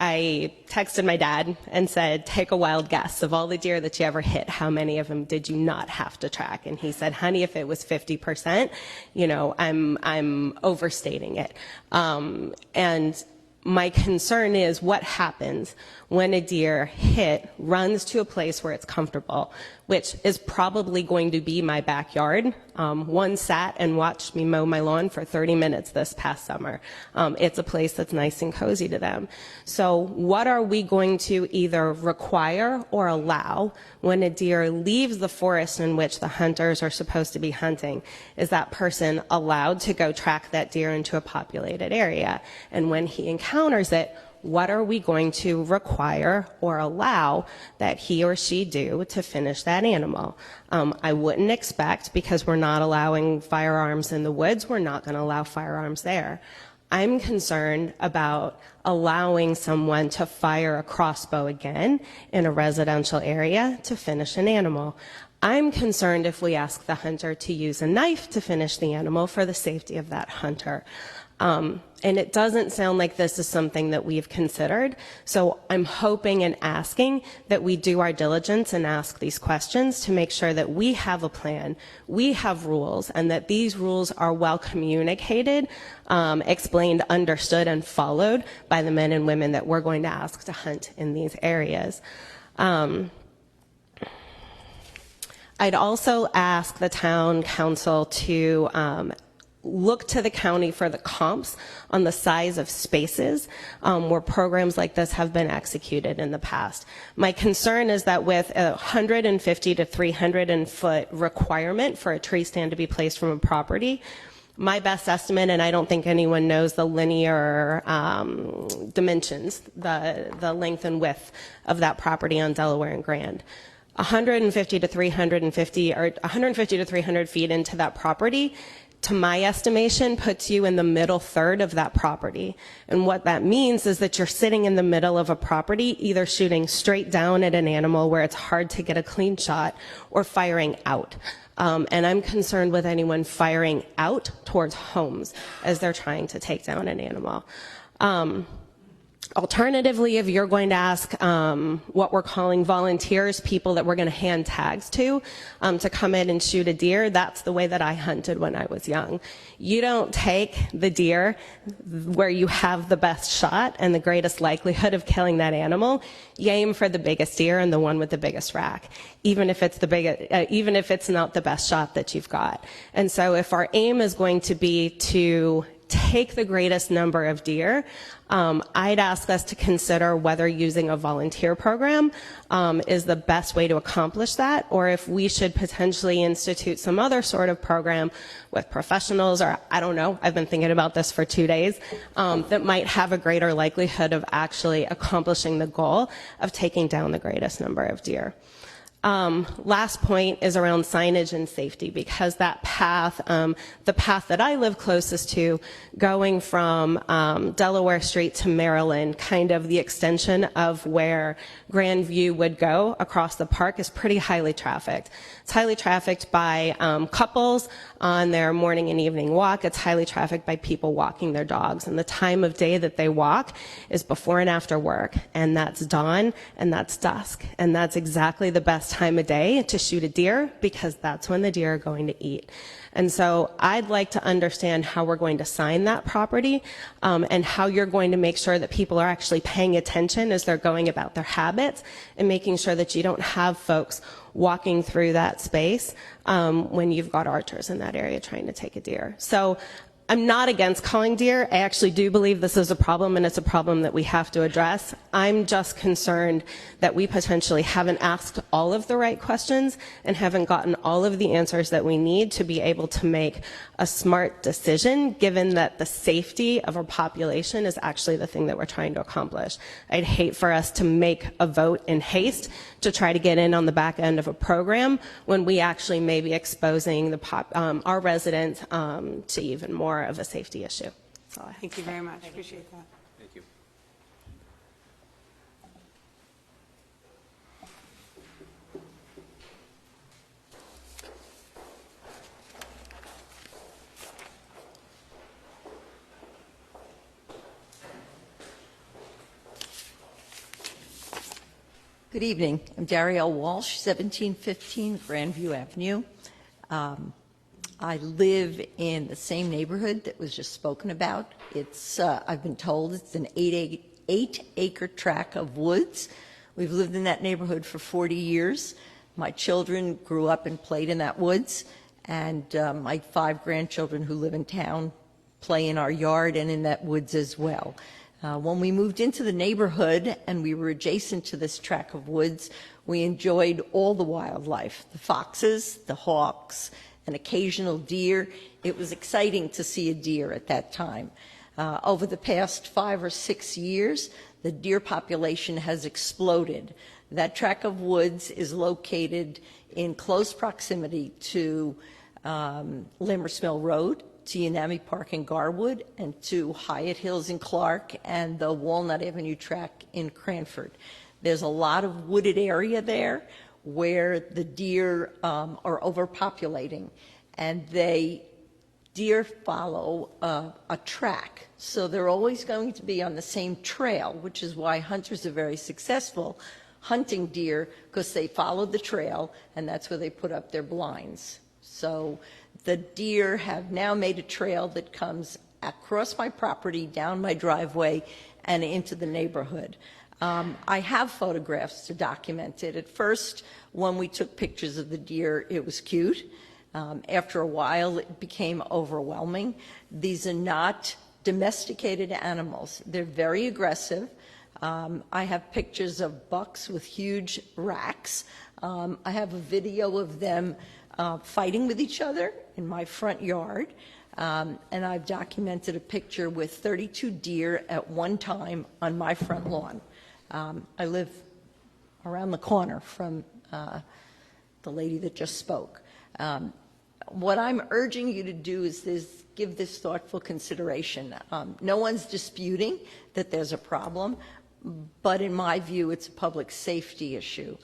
I texted my dad and said, take a wild guess of all the deer that you ever hit, how many of them did you not have to track? And he said, honey, if it was 50%, you know, I'm overstating it. And my concern is what happens when a deer runs to a place where it's comfortable, which is probably going to be my backyard. One sat and watched me mow my lawn for 30 minutes this past summer. It's a place that's nice and cozy to them. So what are we going to either require or allow when a deer leaves the forest in which the hunters are supposed to be hunting? Is that person allowed to go track that deer into a populated area? And when he encounters it, what are we going to require or allow that he or she do to finish that animal? I wouldn't expect, because we're not allowing firearms in the woods, we're not going to allow firearms there. I'm concerned about allowing someone to fire a crossbow again in a residential area to finish an animal. I'm concerned if we ask the hunter to use a knife to finish the animal for the safety of that hunter. And it doesn't sound like this is something that we've considered. So I'm hoping and asking that we do our diligence and ask these questions to make sure that we have a plan, we have rules, and that these rules are well communicated, explained, understood, and followed by the men and women that we're going to ask to hunt in these areas. I'd also ask the town council to look to the county for the comps on the size of spaces where programs like this have been executed in the past. My concern is that with a 150 to 300 foot requirement for a tree stand to be placed from a property, my best estimate, and I don't think anyone knows the linear dimensions, the length and width of that property on Delaware and Grand. 150 to 350 or 150 to 300 feet into that property, to my estimation, puts you in the middle third of that property. And what that means is that you're sitting in the middle of a property, either shooting straight down at an animal where it's hard to get a clean shot, or firing out. And I'm concerned with anyone firing out towards homes as they're trying to take down an animal. Alternatively, if you're going to ask what we're calling volunteers, people that we're going to hand tags to come in and shoot a deer, that's the way that I hunted when I was young. You don't take the deer where you have the best shot and the greatest likelihood of killing that animal. You aim for the biggest deer and the one with the biggest rack, even if it's even if it's not the best shot that you've got. And so if our aim is going to be to take the greatest number of deer, I'd ask us to consider whether using a volunteer program is the best way to accomplish that, or if we should potentially institute some other sort of program with professionals, or I don't know, I've been thinking about this for 2 days, that might have a greater likelihood of actually accomplishing the goal of taking down the greatest number of deer. Last point is around signage and safety, because that path, the path that I live closest to, going from Delaware Street to Maryland, kind of the extension of where Grandview would go across the park, is pretty highly trafficked. It's highly trafficked by couples on their morning and evening walk. It's highly trafficked by people walking their dogs. And the time of day that they walk is before and after work. And that's dawn and that's dusk. And that's exactly the best time of day to shoot a deer, because that's when the deer are going to eat. And so I'd like to understand how we're going to sign that property, and how you're going to make sure that people are actually paying attention as they're going about their habits, and making sure that you don't have folks walking through that space when you've got archers in that area trying to take a deer. So I'm not against calling deer. I actually do believe this is a problem, and it's a problem that we have to address. I'm just concerned that we potentially haven't asked all of the right questions and haven't gotten all of the answers that we need to be able to make a smart decision, given that the safety of our population is actually the thing that we're trying to accomplish. I'd hate for us to make a vote in haste to try to get in on the back end of a program when we actually may be exposing the our residents to even more of a safety issue. That's all I have. Thank you very much. Appreciate that. Thank you. Good evening. I'm Darielle Walsh, 1715 Grandview Avenue. I live in the same neighborhood that was just spoken about. It's, I've been told it's an 8-acre tract of woods. We've lived in that neighborhood for 40 years. My children grew up and played in that woods, and my 5 grandchildren who live in town play in our yard and in that woods as well. When we moved into the neighborhood and we were adjacent to this tract of woods, we enjoyed all the wildlife, the foxes, the hawks, an occasional deer. It was exciting to see a deer at that time. Over the past 5 or 6 years, the deer population has exploded. That tract of woods is located in close proximity to Lamberts Mill Road, to Unami Park in Garwood, and to Hyatt Hills in Clark, and the Walnut Avenue tract in Cranford. There's a lot of wooded area there where the deer are overpopulating, and deer follow a track. So they're always going to be on the same trail, which is why hunters are very successful hunting deer, because they follow the trail, and that's where they put up their blinds. So the deer have now made a trail that comes across my property, down my driveway, and into the neighborhood. I have photographs to document it. At first, when we took pictures of the deer, it was cute. After a while, it became overwhelming. These are not domesticated animals. They're very aggressive. I have pictures of bucks with huge racks. I have a video of them fighting with each other in my front yard. And I've documented a picture with 32 deer at one time on my front lawn. I live around the corner from the lady that just spoke. What I'm urging you to do is give this thoughtful consideration. No one's disputing that there's a problem, but in my view, it's a public safety issue.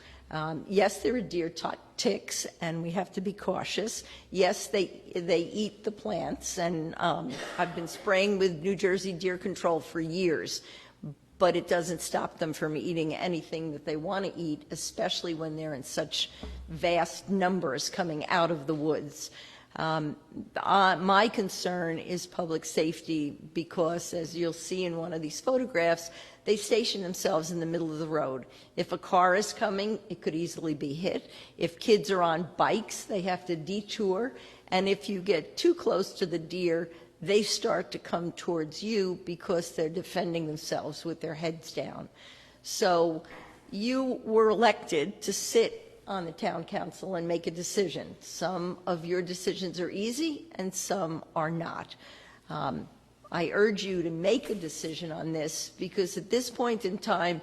Yes, there are deer ticks, and we have to be cautious. Yes, they eat the plants, and I've been spraying with New Jersey deer control for years, but it doesn't stop them from eating anything that they want to eat, especially when they're in such vast numbers coming out of the woods. My concern is public safety because, as you'll see in one of these photographs, they station themselves in the middle of the road. If a car is coming, it could easily be hit. If kids are on bikes, they have to detour. And if you get too close to the deer, they start to come towards you because they're defending themselves with their heads down. So you were elected to sit on the town council and make a decision. Some of your decisions are easy and some are not. I urge you to make a decision on this because at this point in time,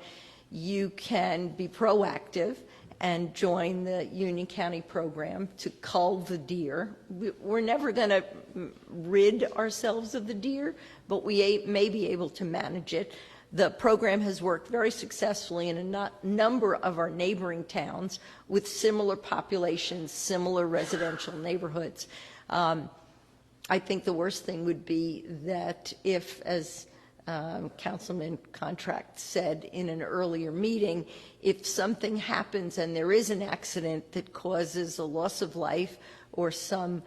you can be proactive and join the Union County program to cull the deer. We're never going to rid ourselves of the deer, but we may be able to manage it. The program has worked very successfully in a number of our neighboring towns with similar populations, similar residential neighborhoods. I think the worst thing would be that if, as Councilman Contract said in an earlier meeting, if something happens and there is an accident that causes a loss of life or some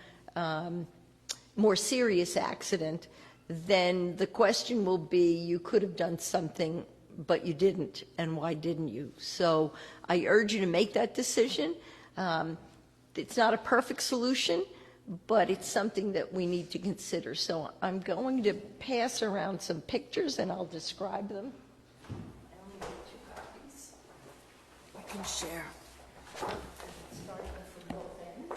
more serious accident, then the question will be, you could have done something, but you didn't, and why didn't you? So I urge you to make that decision. It's not a perfect solution, but it's something that we need to consider. So I'm going to pass around some pictures, and I'll describe them. I only have 2 copies. I can share. Starting from both ends.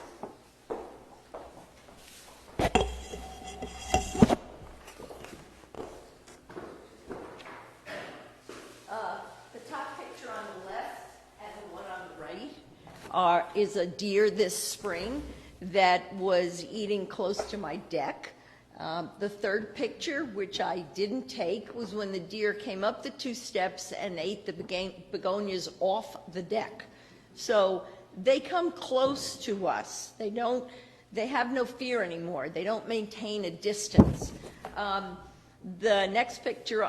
The top picture on the left and the one on the right is a deer this spring that was eating close to my deck. The third picture, which I didn't take, was when the deer came up the 2 steps and ate the begonias off the deck. So they come close to us. They have no fear anymore. They don't maintain a distance. The next picture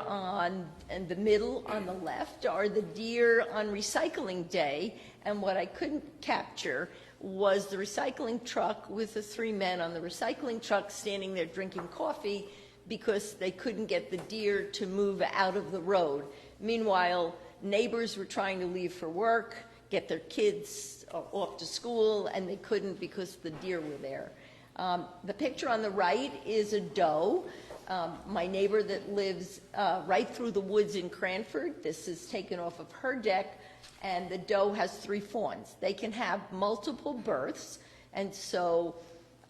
in the middle on the left are the deer on recycling day, and what I couldn't capture was the recycling truck with the 3 men on the recycling truck standing there drinking coffee because they couldn't get the deer to move out of the road. Meanwhile, neighbors were trying to leave for work, get their kids off to school, and they couldn't because the deer were there. The picture on the right is a doe. My neighbor that lives right through the woods in Cranford, this is taken off of her deck, and the doe has 3 fawns. They can have multiple births, and so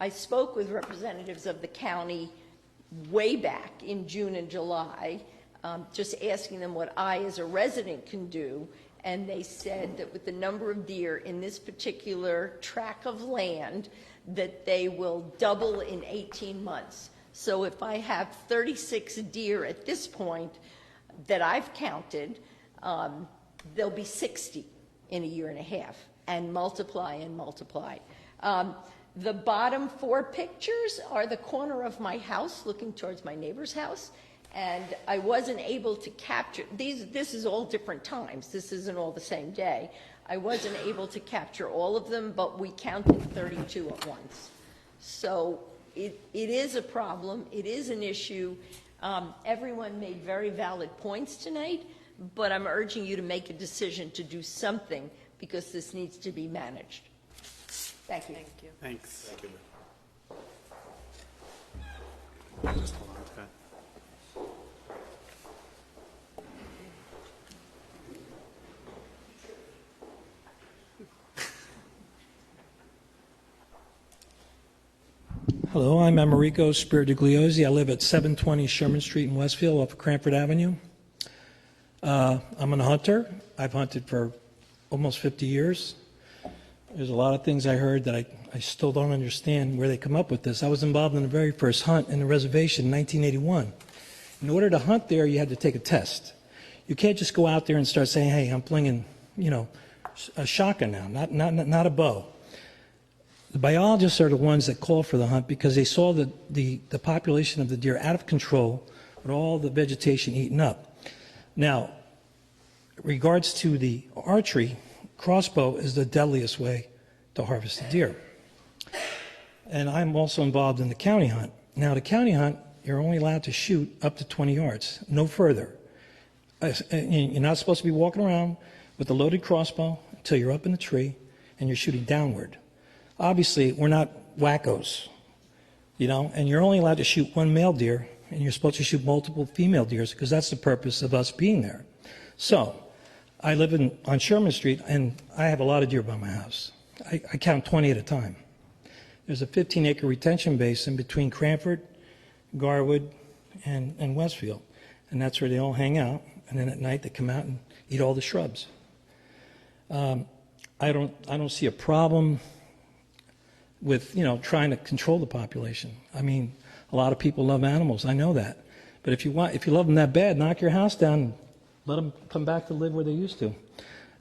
I spoke with representatives of the county way back in June and July, just asking them what I as a resident can do, and they said that with the number of deer in this particular tract of land, that they will double in 18 months. So if I have 36 deer at this point that I've counted, there'll be 60 in a year and a half, and multiply and multiply. The bottom 4 pictures are the corner of my house looking towards my neighbor's house, and I wasn't able to capture these. This is all different times. This isn't all the same day. I wasn't able to capture all of them, but we counted 32 at once. So it is a problem. It is an issue. Everyone made very valid points tonight, but I'm urging you to make a decision to do something because this needs to be managed. Thank you. Thank you. Thanks. Thank you. Just hold on. Okay. Hello, I'm Americo Spiritigliosi. I live at 720 Sherman Street in Westfield off of Cranford Avenue. I'm a hunter. I've hunted for almost 50 years. There's a lot of things I heard that I still don't understand where they come up with this. I was involved in the very first hunt in the reservation in 1981. In order to hunt there, you had to take a test. You can't just go out there and start saying, hey, I'm flinging, a shotgun now, not a bow. The biologists are the ones that call for the hunt because they saw the population of the deer out of control with all the vegetation eaten up. Now, in regards to the archery, crossbow is the deadliest way to harvest a deer. And I'm also involved in the county hunt. Now, the county hunt, you're only allowed to shoot up to 20 yards, no further. You're not supposed to be walking around with a loaded crossbow until you're up in the tree and you're shooting downward. Obviously, we're not wackos, and you're only allowed to shoot 1 male deer, and you're supposed to shoot multiple female deers because that's the purpose of us being there. So, I live on Sherman Street, and I have a lot of deer by my house. I count 20 at a time. There's a 15-acre retention basin between Cranford, Garwood, and Westfield, and that's where they all hang out, and then at night they come out and eat all the shrubs. I don't see a problem with trying to control the population. I mean, a lot of people love animals. I know that. But if you love them that bad, knock your house down and let them come back to live where they used to.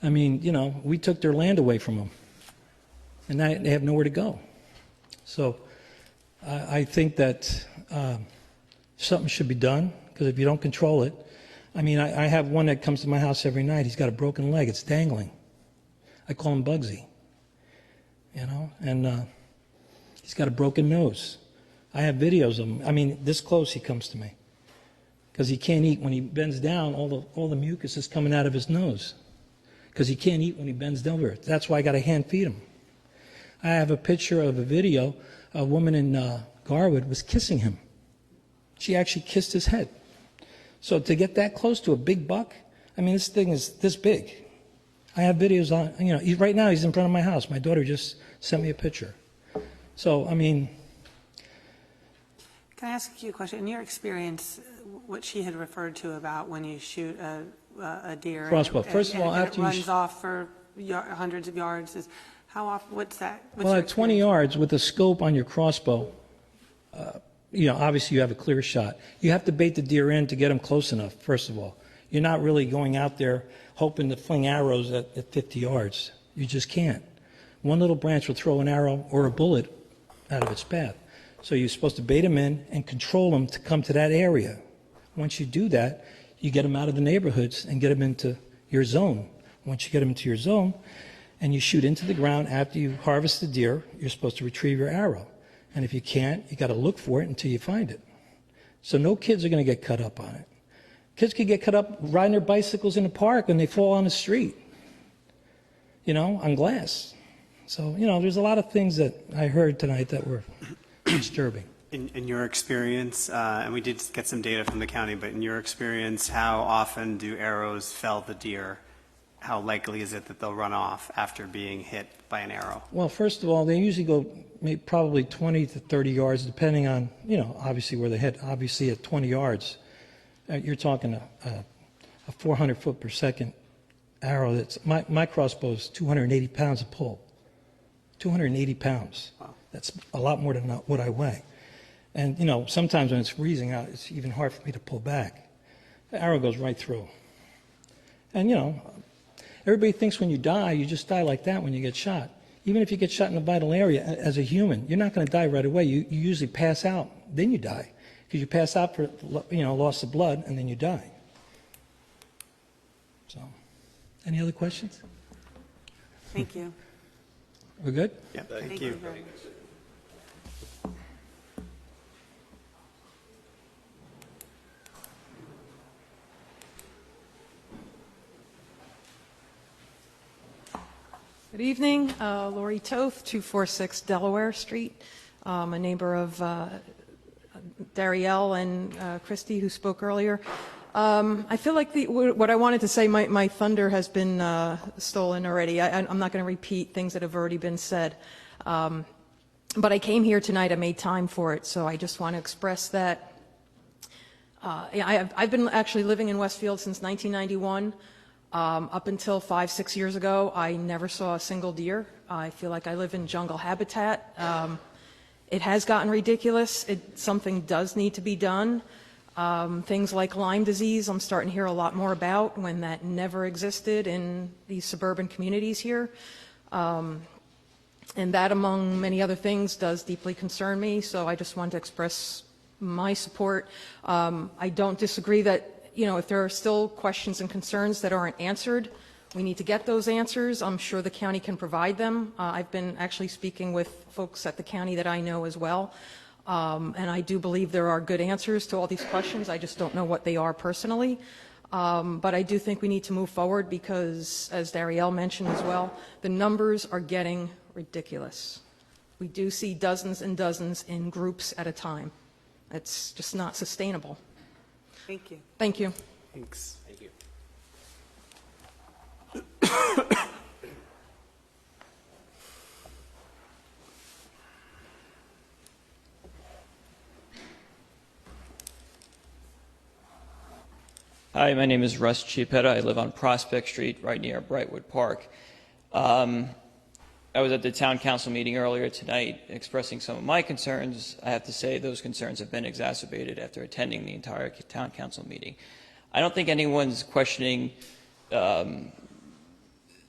I mean, we took their land away from them, and now they have nowhere to go. So I think that something should be done because if you don't control it, I mean, I have one that comes to my house every night. He's got a broken leg. It's dangling. I call him Bugsy, and he's got a broken nose. I have videos of him. I mean, this close he comes to me because he can't eat. When he bends down, all the mucus is coming out of his nose because he can't eat when he bends over. That's why I got to hand feed him. I have a picture of a video. A woman in Garwood was kissing him. She actually kissed his head. So to get that close to a big buck, I mean, this thing is this big. I have videos on, right now he's in front of my house. My daughter just sent me a picture. So, I mean. Can I ask you a question? In your experience, what she had referred to about when you shoot a deer. Crossbow. First of all, after it runs off for hundreds of yards, is how often, what's that? Well, at 20 yards with a scope on your crossbow, obviously you have a clear shot. You have to bait the deer in to get them close enough, first of all. You're not really going out there hoping to fling arrows at 50 yards. You just can't. One little branch will throw an arrow or a bullet out of its path. So you're supposed to bait them in and control them to come to that area. Once you do that, you get them out of the neighborhoods and get them into your zone. Once you get them into your zone and you shoot into the ground after you harvest the deer, you're supposed to retrieve your arrow. And if you can't, you got to look for it until you find it. So no kids are going to get cut up on it. Kids could get cut up riding their bicycles in the park when they fall on the street, on glass. So, there's a lot of things that I heard tonight that were disturbing. In your experience, and we did get some data from the county, but in your experience, how often do arrows fell the deer? How likely is it that they'll run off after being hit by an arrow? Well, first of all, they usually go probably 20 to 30 yards, depending on, obviously where they hit. Obviously, at 20 yards, you're talking a 400 foot per second arrow. That's my crossbow is 280 pounds of pull. 280 pounds. Wow. That's a lot more than what I weigh. And, sometimes when it's freezing out, it's even hard for me to pull back. The arrow goes right through. And, everybody thinks when you die, you just die like that when you get shot. Even if you get shot in a vital area, as a human, you're not going to die right away. You usually pass out, then you die. Because you pass out for, loss of blood, and then you die. So, any other questions? Thank you. We're good? Yeah, thank you. Good evening. Lori Toth, 246 Delaware Street. I'm a neighbor of Darielle and Christy, who spoke earlier. I feel like what I wanted to say, my thunder has been stolen already. I'm not going to repeat things that have already been said. But I came here tonight. I made time for it, so I just want to express that. I've been actually living in Westfield since 1991. Up until 5-6 years ago, I never saw a single deer. I feel like I live in jungle habitat. It has gotten ridiculous. Something does need to be done. Things like Lyme disease, I'm starting to hear a lot more about when that never existed in these suburban communities here. And that, among many other things, does deeply concern me, so I just wanted to express my support. I don't disagree that, if there are still questions and concerns that aren't answered, we need to get those answers. I'm sure the county can provide them. I've been actually speaking with folks at the county that I know as well. And I do believe there are good answers to all these questions. I just don't know what they are personally. But I do think we need to move forward because, as Darielle mentioned as well, the numbers are getting ridiculous. We do see dozens and dozens in groups at a time. It's just not sustainable. Thank you. Thank you. Thanks. Thank you. Hi, my name is Russ Chiappetta. I live on Prospect Street, right near Brightwood Park. I was at the town council meeting earlier tonight expressing some of my concerns. I have to say those concerns have been exacerbated after attending the entire town council meeting. I don't think anyone's questioning the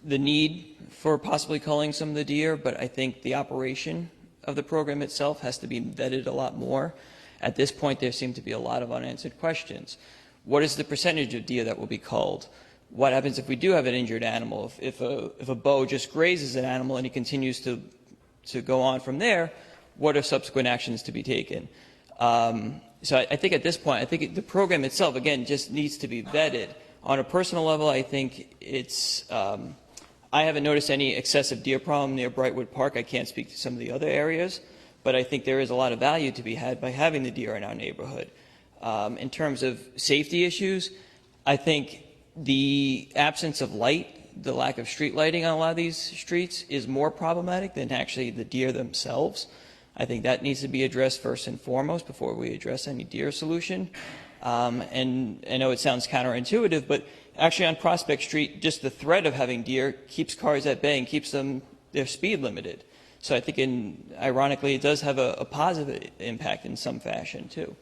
need for possibly culling some of the deer, but I think the operation of the program itself has to be vetted a lot more. At this point, there seem to be a lot of unanswered questions. What is the percentage of deer that will be culled? What happens if we do have an injured animal? If a bow just grazes an animal and he continues to go on from there, what are subsequent actions to be taken? So I think at this point, I think the program itself, again, just needs to be vetted. On a personal level, I think it's, I haven't noticed any excessive deer problem near Brightwood Park. I can't speak to some of the other areas, but I think there is a lot of value to be had by having the deer in our neighborhood. In terms of safety issues, I think the absence of light, the lack of street lighting on a lot of these streets is more problematic than actually the deer themselves. I think that needs to be addressed first and foremost before we address any deer solution. And I know it sounds counterintuitive, but actually on Prospect Street, just the threat of having deer keeps cars at bay and keeps their speed limited. So I think, ironically, it does have a positive impact in some fashion too.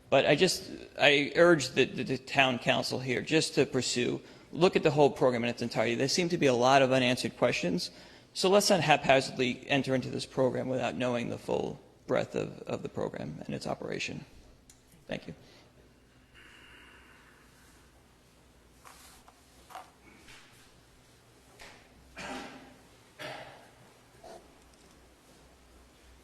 But I urge the town council here just to look at the whole program in its entirety. There seem to be a lot of unanswered questions. So let's not haphazardly enter into this program without knowing the full breadth of the program and its operation. Thank you.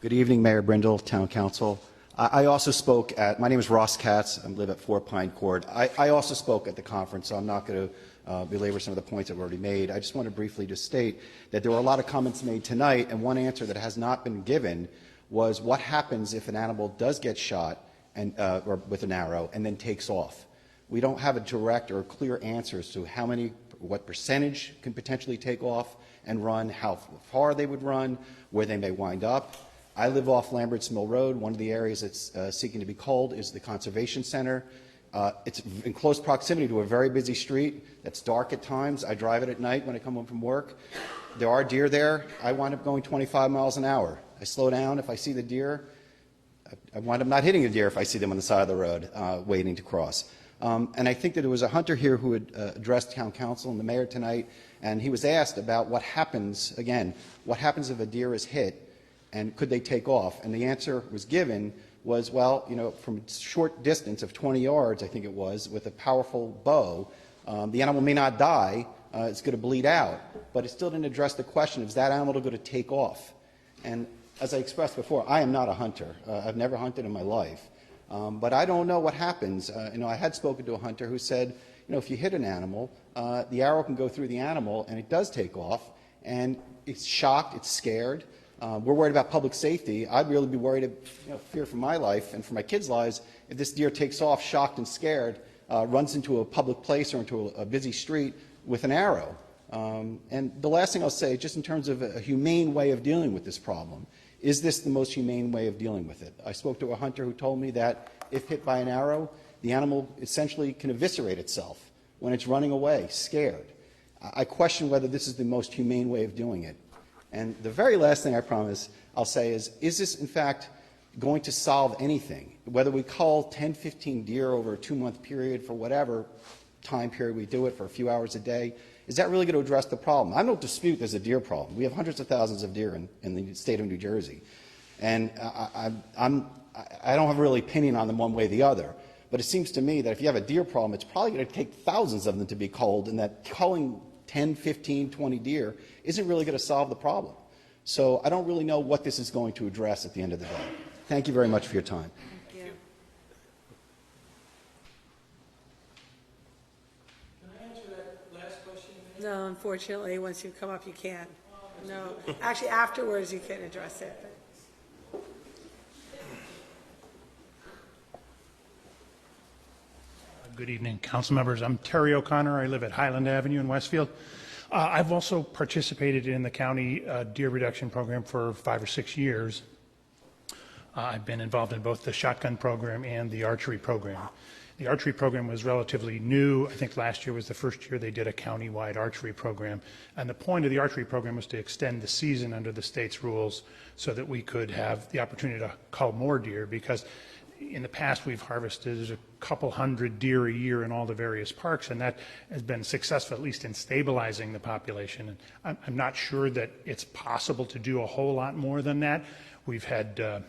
Good evening, Mayor Brindle, Town Council. I also spoke at, my name is Ross Katz, I live at 4 Pine Court. I also spoke at the conference, so I'm not going to belabor some of the points that were already made. I just want to briefly just state that there were a lot of comments made tonight, and one answer that has not been given was what happens if an animal does get shot and, or with an arrow and then takes off. We don't have a direct or clear answer as to how many, what percentage can potentially take off and run, how far they would run, where they may wind up. I live off Lambert's Mill Road. One of the areas that's seeking to be culled is the Conservation Center. It's in close proximity to a very busy street that's dark at times. I drive it at night when I come home from work. There are deer there. I wind up going 25 miles an hour. I slow down if I see the deer. I wind up not hitting a deer if I see them on the side of the road waiting to cross. And I think that there was a hunter here who had addressed town council and the mayor tonight, and he was asked about what happens, again, what happens if a deer is hit and could they take off? And the answer was given was, well, you know, from a short distance of 20 yards, I think it was, with a powerful bow, the animal may not die, it's going to bleed out, but it still didn't address the question, is that animal going to take off? And as I expressed before, I am not a hunter. I've never hunted in my life. But I don't know what happens. You know, I had spoken to a hunter who said, you know, if you hit an animal, the arrow can go through the animal and it does take off, and it's shocked, it's scared. We're worried about public safety. I'd really be worried, you know, fear for my life and for my kids' lives if this deer takes off shocked and scared, runs into a public place or into a busy street with an arrow. And the last thing I'll say, just in terms of a humane way of dealing with this problem, is this the most humane way of dealing with it? I spoke to a hunter who told me that if hit by an arrow, the animal essentially can eviscerate itself when it's running away, scared. I question whether this is the most humane way of doing it. And the very last thing I promise I'll say is this in fact going to solve anything? Whether we cull 10, 15 deer over a 2-month period for whatever time period we do it for a few hours a day, is that really going to address the problem? I don't dispute there's a deer problem. We have hundreds of thousands of deer in the state of New Jersey. And I don't have really opinion on them one way or the other. But it seems to me that if you have a deer problem, it's probably going to take thousands of them to be culled, and that culling 10, 15, 20 deer isn't really going to solve the problem. So I don't really know what this is going to address at the end of the day. Thank you very much for your time. Thank you. Can I answer that last question? No, unfortunately, once you come up, you can't. No, actually, afterwards, you can address it. Good evening, council members. I'm Terry O'Connor. I live at Highland Avenue in Westfield. I've also participated in the county deer reduction program for 5 or 6 years. I've been involved in both the shotgun program and the archery program. The archery program was relatively new. I think last year was the first year they did a county-wide archery program. And the point of the archery program was to extend the season under the state's rules so that we could have the opportunity to cull more deer, because in the past we've harvested a couple hundred deer a year in all the various parks, and that has been successful, at least in stabilizing the population. And I'm not sure that it's possible to do a whole lot more than that. We've had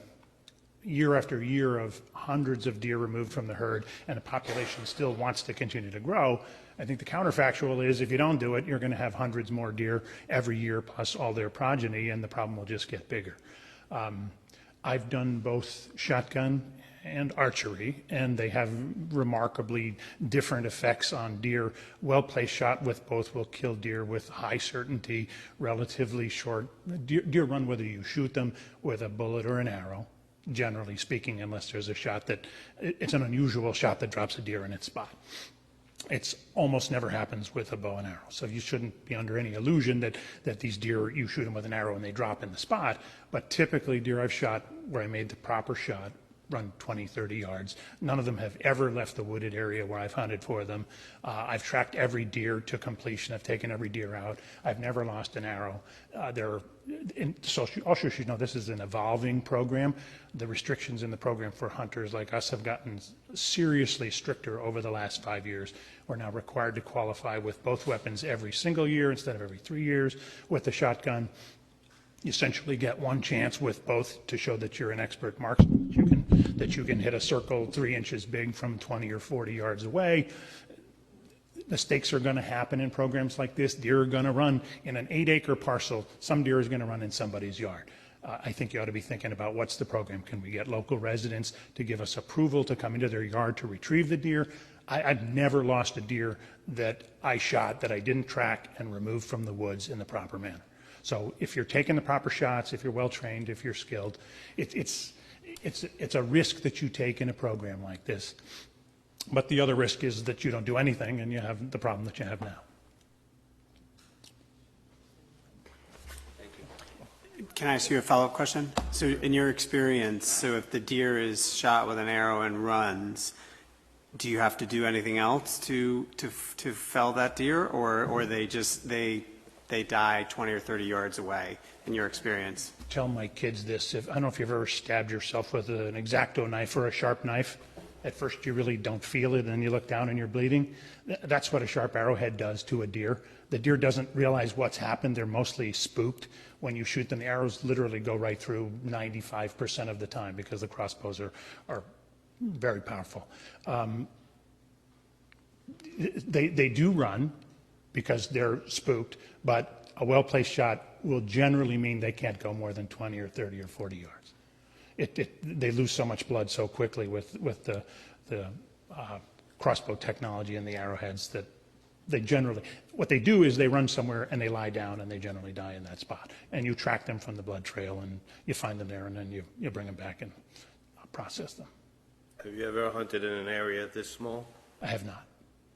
year after year of hundreds of deer removed from the herd, and the population still wants to continue to grow. I think the counterfactual is if you don't do it, you're going to have hundreds more deer every year plus all their progeny, and the problem will just get bigger. I've done both shotgun and archery, and they have remarkably different effects on deer. Well-placed shot with both will kill deer with high certainty, relatively short. Deer run whether you shoot them with a bullet or an arrow, generally speaking, unless there's a shot that, it's an unusual shot that drops a deer in its spot. It's almost never happens with a bow and arrow. So you shouldn't be under any illusion that these deer, you shoot them with an arrow and they drop in the spot. But typically deer I've shot where I made the proper shot run 20, 30 yards. None of them have ever left the wooded area where I've hunted for them. I've tracked every deer to completion. I've taken every deer out. I've never lost an arrow. So also you should know this is an evolving program. The restrictions in the program for hunters like us have gotten seriously stricter over the last 5 years. We're now required to qualify with both weapons every single year instead of every 3 years. With the shotgun, you essentially get one chance with both to show that you're an expert marksman, that you can hit a circle 3 inches big from 20 or 40 yards away. Mistakes are going to happen in programs like this. Deer are going to run in an 8-acre parcel. Some deer is going to run in somebody's yard. I think you ought to be thinking about what's the program. Can we get local residents to give us approval to come into their yard to retrieve the deer? I've never lost a deer that I shot that I didn't track and remove from the woods in the proper manner. So if you're taking the proper shots, if you're well trained, if you're skilled, it's a risk that you take in a program like this. But the other risk is that you don't do anything and you have the problem that you have now. Can I ask you a follow-up question? So in your experience, so if the deer is shot with an arrow and runs, do you have to do anything else to fell that deer, or they just they die 20 or 30 yards away in your experience? Tell my kids this. I don't know if you've ever stabbed yourself with an X-Acto knife or a sharp knife. At first you really don't feel it, and then you look down and you're bleeding. That's what a sharp arrowhead does to a deer. The deer doesn't realize what's happened. They're mostly spooked. When you shoot them, the arrows literally go right through 95% of the time because the crossbows are very powerful. They do run because they're spooked, but a well-placed shot will generally mean they can't go more than 20 or 30 or 40 yards. They lose so much blood so quickly with the crossbow technology and the arrowheads that what they do is they run somewhere and they lie down and they generally die in that spot. And you track them from the blood trail and you find them there and then you bring them back and process them. Have you ever hunted in an area this small? I have not.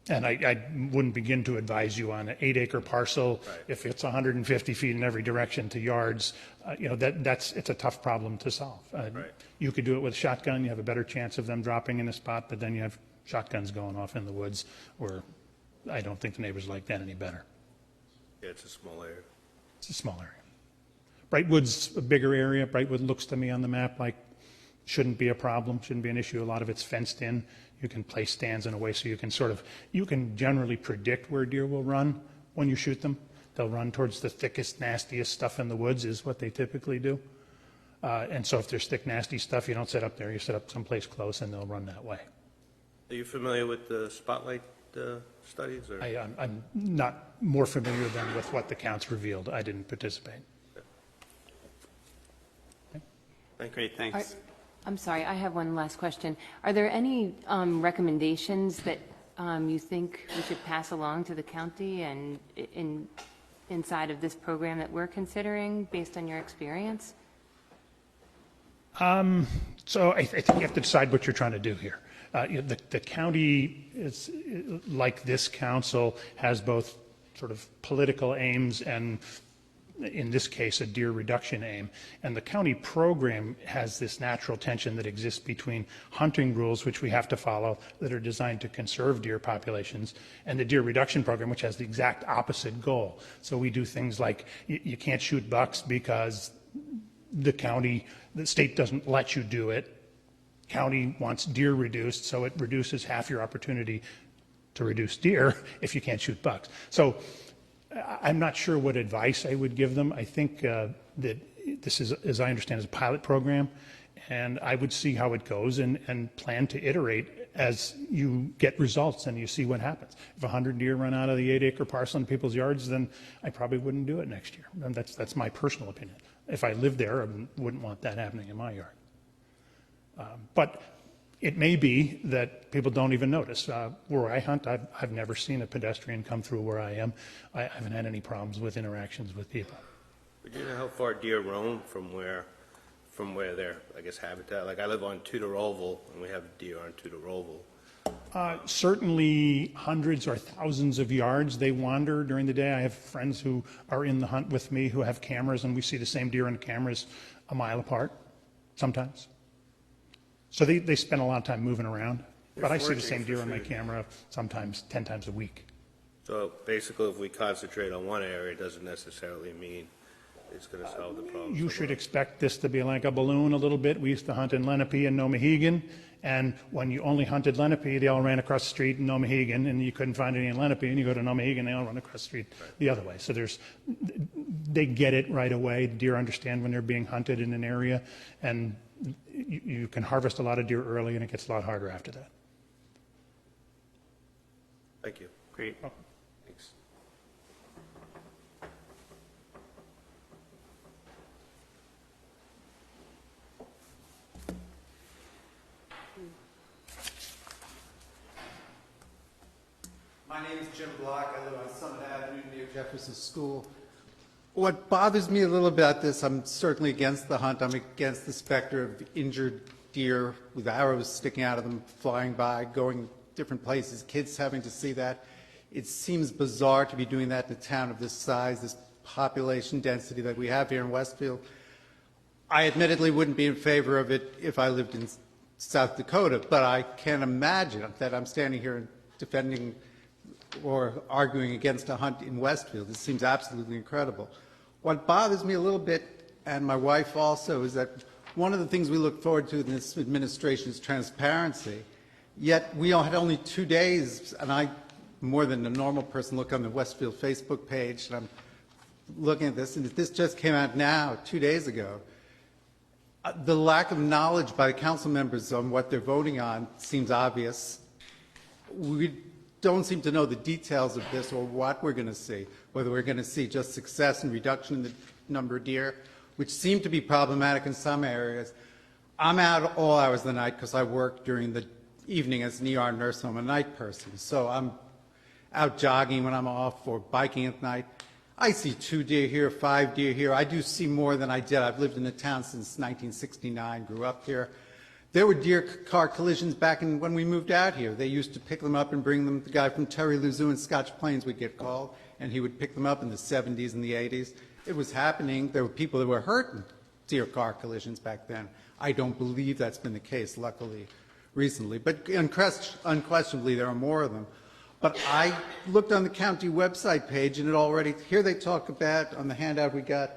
And I wouldn't begin to advise you on an 8-acre parcel. Right. If it's 150 feet in every direction to yards, it's a tough problem to solve. Right. You could do it with a shotgun. You have a better chance of them dropping in a spot, but then you have shotguns going off in the woods where I don't think the neighbors like that any better. Yeah, it's a small area. It's a small area. Brightwood's a bigger area. Brightwood looks to me on the map like shouldn't be a problem, shouldn't be an issue. A lot of it's fenced in. You can place stands in a way so you can generally predict where deer will run when you shoot them. They'll run towards the thickest, nastiest stuff in the woods is what they typically do. And so if there's thick, nasty stuff, you don't set up there. You set up someplace close and they'll run that way. Are you familiar with the spotlight studies? Or? I'm not more familiar than with what the counts revealed. I didn't participate. Okay. Great, thanks. I'm sorry, I have one last question. Are there any recommendations that you think we should pass along to the county and inside of this program that we're considering based on your experience? So I think you have to decide what you're trying to do here. The county, is, like this council, has both sort of political aims and, in this case, a deer reduction aim. And the county program has this natural tension that exists between hunting rules, which we have to follow, that are designed to conserve deer populations, and the deer reduction program, which has the exact opposite goal. So we do things like you can't shoot bucks because the state doesn't let you do it. County wants deer reduced, so it reduces half your opportunity to reduce deer if you can't shoot bucks. So I'm not sure what advice I would give them. I think that this is, as I understand, is a pilot program, and I would see how it goes and plan to iterate as you get results and you see what happens. If 100 deer run out of the 8-acre parcel in people's yards, then I probably wouldn't do it next year. And that's my personal opinion. If I lived there, I wouldn't want that happening in my yard. But it may be that people don't even notice. Where I hunt, I've never seen a pedestrian come through where I am. I haven't had any problems with interactions with people. But you know how far deer roam from where their, I guess, habitat? Like I live on Tudor Oval, and we have deer on Tudor Oval. Certainly hundreds or thousands of yards they wander during the day. I have friends who are in the hunt with me who have cameras, and we see the same deer in cameras a mile apart sometimes. So they spend a lot of time moving around. But I see the same deer on my camera sometimes 10 times a week. So basically, if we concentrate on one area, it doesn't necessarily mean it's going to solve the problem. You should expect this to be like a balloon a little bit. We used to hunt in Lenape and Nomahegan, and when you only hunted Lenape, they all ran across the street in Nomahegan, and you couldn't find any in Lenape, and you go to Nomahegan, they all run across the street the other way. So they get it right away. Deer understand when they're being hunted in an area, and you can harvest a lot of deer early, and it gets a lot harder after that. Thank you. Great. Thanks. My name is Jim Block. I live on Summit Avenue near Jefferson School. What bothers me a little about this, I'm certainly against the hunt. I'm against the specter of injured deer with arrows sticking out of them, flying by, going different places, kids having to see that. It seems bizarre to be doing that in a town of this size, this population density that we have here in Westfield. I admittedly wouldn't be in favor of it if I lived in South Dakota, but I can't imagine that I'm standing here defending or arguing against a hunt in Westfield. It seems absolutely incredible. What bothers me a little bit, and my wife also, is that one of the things we look forward to in this administration is transparency. Yet we had only 2 days, and I, more than a normal person, look on the Westfield Facebook page, and I'm looking at this, and this just came out now, 2 days ago. The lack of knowledge by the council members on what they're voting on seems obvious. We don't seem to know the details of this or what we're going to see, whether we're going to see just success and reduction in the number of deer, which seem to be problematic in some areas. I'm out all hours of the night because I work during the evening as an ER nurse. So I'm a night person. So I'm out jogging when I'm off or biking at night. I see 2 deer here, 5 deer here. I do see more than I did. I've lived in the town since 1969, grew up here. There were deer car collisions back when we moved out here. They used to pick them up and bring them. The guy from Terry Luzou in Scotch Plains would get called, and he would pick them up in the 70s and the 80s. It was happening. There were people that were hurt in deer car collisions back then. I don't believe that's been the case, luckily, recently. But unquestionably, there are more of them. But I looked on the county website page, and it already, here they talk about, on the handout we got,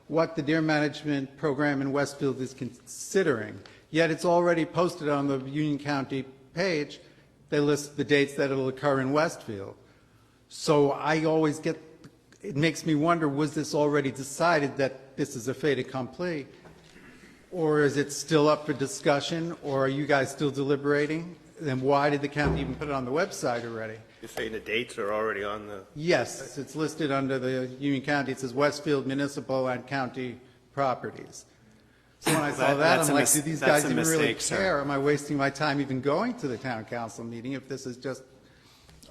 what the deer management program in Westfield is considering. Yet it's already posted on the Union County page. They list the dates that it'll occur in Westfield. So I always get, it makes me wonder, was this already decided that this is a fait accompli? Or is it still up for discussion? Or are you guys still deliberating? Then why did the county even put it on the website already? You're saying the dates are already on the... Yes, it's listed under the Union County. It says Westfield municipal and county properties. So when I saw that, I'm like, do these guys even really care? Am I wasting my time even going to the town council meeting if this is just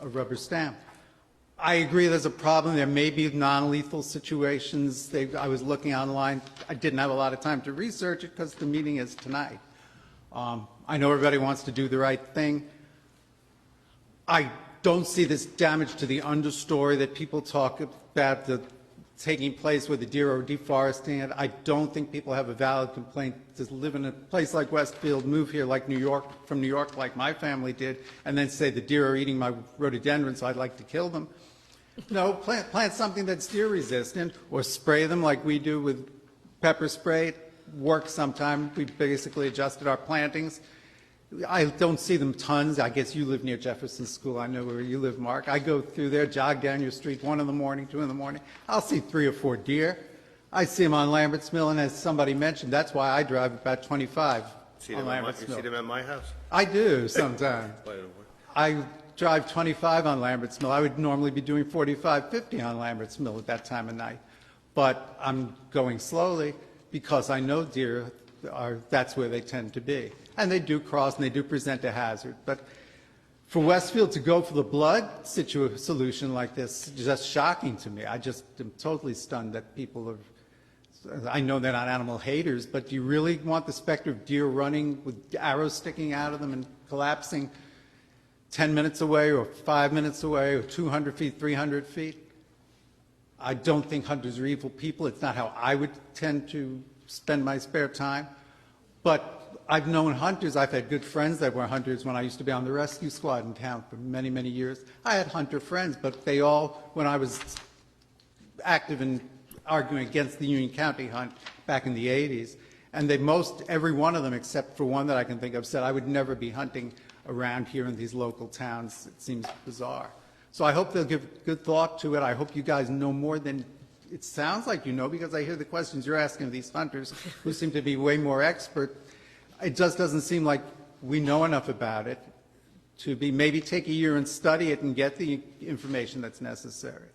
a rubber stamp? I agree there's a problem. There may be non-lethal situations. I was looking online. I didn't have a lot of time to research it because the meeting is tonight. I know everybody wants to do the right thing. I don't see this damage to the understory that people talk about taking place where the deer are deforesting it. I don't think people have a valid complaint to live in a place like Westfield, move here like New York, from New York like my family did, and then say the deer are eating my rhododendrons, so I'd like to kill them. No, plant something that's deer resistant, or spray them like we do with pepper spray. It works sometimes. We basically adjusted our plantings. I don't see them tons. I guess you live near Jefferson School. I know where you live, Mark. I go through there, jog down your street 1 in the morning, 2 in the morning. I'll see 3 or 4 deer. I see them on Lambert's Mill, and as somebody mentioned, that's why I drive about 25 on Lambert's Mill. You see them at my house? I do sometimes. I drive 25 on Lambert's Mill. I would normally be doing 45, 50 on Lambert's Mill at that time of night. But I'm going slowly because I know deer that's where they tend to be. And they do cross and they do present a hazard. But for Westfield to go for the blood solution like this is just shocking to me. I just am totally stunned that people are, I know they're not animal haters, but do you really want the specter of deer running with arrows sticking out of them and collapsing 10 minutes away or 5 minutes away or 200 feet, 300 feet? I don't think hunters are evil people. It's not how I would tend to spend my spare time. But I've known hunters. I've had good friends that were hunters when I used to be on the rescue squad in town for many, many years. I had hunter friends, but they all, when I was active in arguing against the Union County hunt back in the 80s, and every one of them, except for one that I can think of, said I would never be hunting around here in these local towns. It seems bizarre. So I hope they'll give good thought to it. I hope you guys know more than it sounds like you know, because I hear the questions you're asking of these hunters who seem to be way more expert. It just doesn't seem like we know enough about it to be maybe take a year and study it and get the information that's necessary.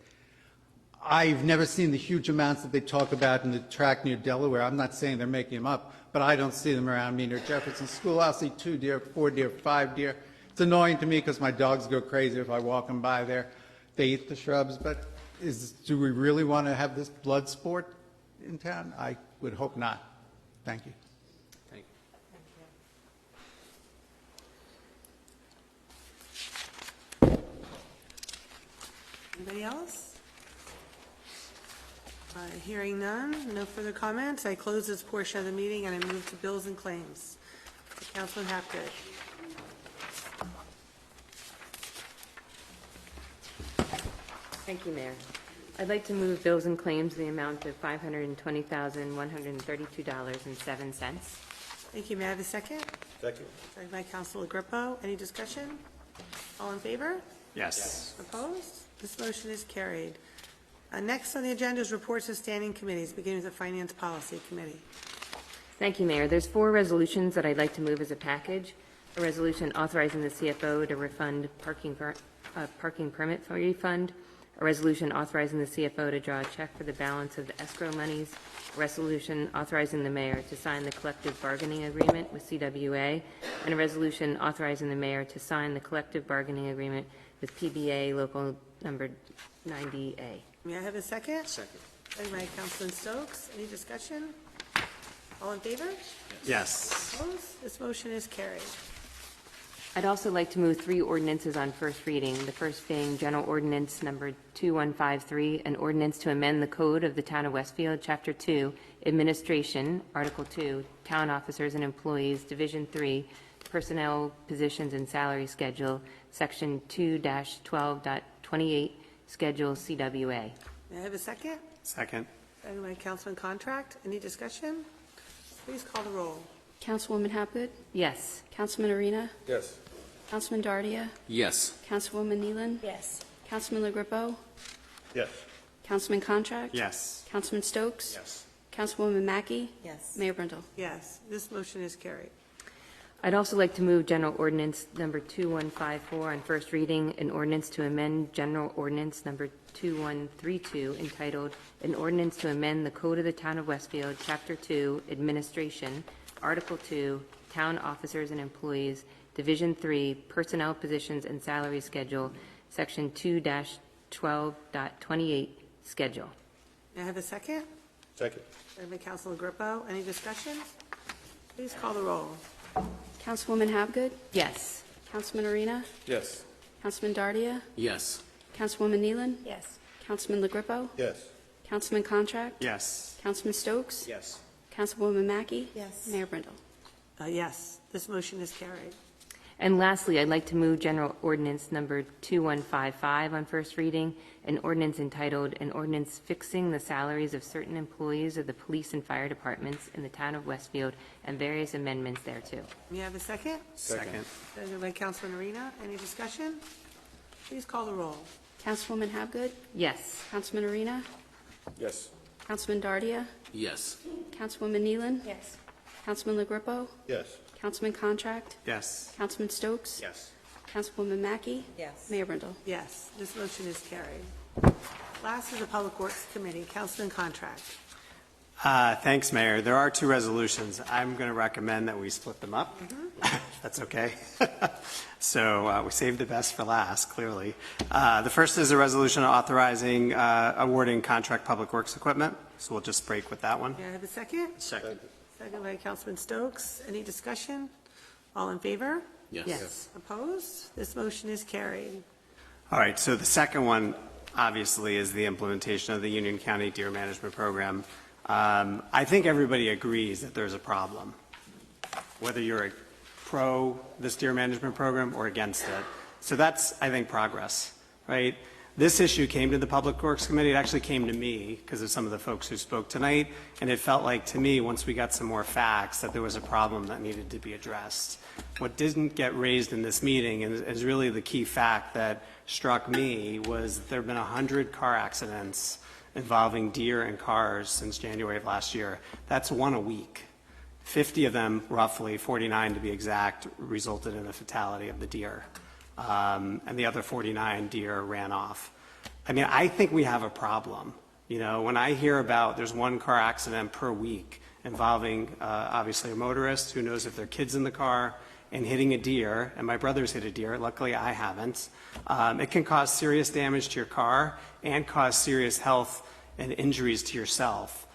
I've never seen the huge amounts that they talk about in the tract near Delaware. I'm not saying they're making them up, but I don't see them around me near Jefferson School. I'll see 2 deer, 4 deer, 5 deer. It's annoying to me because my dogs go crazy if I walk them by there. They eat the shrubs, but do we really want to have this blood sport in town? I would hope not. Thank you. Thank Anybody else? Hearing none, no further comments. I close this portion of the meeting and I move to bills and claims. Councilman Hapgood. Thank you, Mayor. I'd like to move bills and claims in the amount of $520,132.07. Thank you. May I have a second? Second. Second by Councilor Grippo. Any discussion? All in favor? Yes. Opposed? This motion is carried. Next on the agenda is reports of standing committees, beginning with the Finance Policy Committee. Thank you, Mayor. There's 4 resolutions that I'd like to move as a package. A resolution authorizing the CFO to refund parking permit refund. A resolution authorizing the CFO to draw a check for the balance of the escrow monies. A resolution authorizing the mayor to sign the collective bargaining agreement with CWA. And a resolution authorizing the mayor to sign the collective bargaining agreement with PBA local number 90A. May I have a second? Second. Second by Councilman Stokes. Any discussion? All in favor? Yes. Opposed? This motion is carried. I'd also like to move 3 ordinances on first reading. The first being General Ordinance Number 2153, an ordinance to amend the Code of the Town of Westfield, Chapter 2, Administration, Article 2, Town Officers and Employees, Division 3, Personnel, Positions, and Salary Schedule, Section 2-12.28, Schedule CWA. May I have a second? Second. Second by Councilman Contract. Any discussion? Please call the roll. Councilwoman Hapgood? Yes. Councilman Arena? Yes. Councilman Dardia? Yes. Councilwoman Nealon? Yes. Councilman LaGrippo? Yes. Councilman Contract? Yes. Councilman Stokes? Yes. Councilwoman Mackey? Yes. Mayor Brindle? Yes, this motion is carried. I'd also like to move General Ordinance Number 2154 on first reading, an ordinance to amend General Ordinance Number 2132 entitled, An Ordinance to Amend the Code of the Town of Westfield, Chapter 2, Administration, Article 2, Town Officers and Employees, Division 3, Personnel Positions and Salary Schedule, Section 2-12.28, Schedule. May I have a second? Second. Second by Councilor Grippo. Any discussion? Please call the roll. Councilwoman Hapgood? Yes. Councilman Arena? Yes. Councilman Dardia? Yes. Councilwoman Nealon? Yes. Councilman LaGrippo? Yes. Councilman Contract? Yes. Councilman Stokes? Yes. Councilwoman Mackey? Yes. Mayor Brindle? Yes, this motion is carried. And lastly, I'd like to move General Ordinance Number 2155 on first reading, an ordinance entitled, An Ordinance Fixing the Salaries of Certain Employees of the Police and Fire Departments in the Town of Westfield, and various amendments thereto. May I have a second? Second. Second by Councilman Arena. Any discussion? Please call the roll. Councilwoman Hapgood? Yes. Councilman Arena? Yes. Councilman Dardia? Yes. Councilwoman Nealon? Yes. Councilman LaGrippo? Yes. Councilman Contract? Yes. Councilman Stokes? Yes. Councilwoman Mackey? Yes. Mayor Brindle? Yes, this motion is carried. Last is the Public Works Committee. Councilman Contract. Thanks, Mayor. There are 2 resolutions. I'm going to recommend that we split them up. That's okay. So we saved the best for last, clearly. The first is a resolution authorizing awarding contract public works equipment. So we'll just break with that one. May I have a second? Second. Second by Councilman Stokes. Any discussion? All in favor? Yes. Opposed? This motion is carried. All right, so the second one, obviously, is the implementation of the Union County Deer Management Program. I think everybody agrees that there's a problem, whether you're pro this deer management program or against it. So that's, I think, progress, right? This issue came to the Public Works Committee. It actually came to me because of some of the folks who spoke tonight, and it felt like to me, once we got some more facts, that there was a problem that needed to be addressed. What didn't get raised in this meeting is really the key fact that struck me was there have been 100 car accidents involving deer and cars since January of last year. That's 1 a week. 50 of them, roughly, 49 to be exact, resulted in a fatality of the deer. And the other 49 deer ran off. I mean, I think we have a problem. You know, when I hear about there's 1 car accident per week involving obviously a motorist who knows if there are kids in the car and hitting a deer, and my brother's hit a deer, luckily I haven't, it can cause serious damage to your car and cause serious health and injuries to yourself.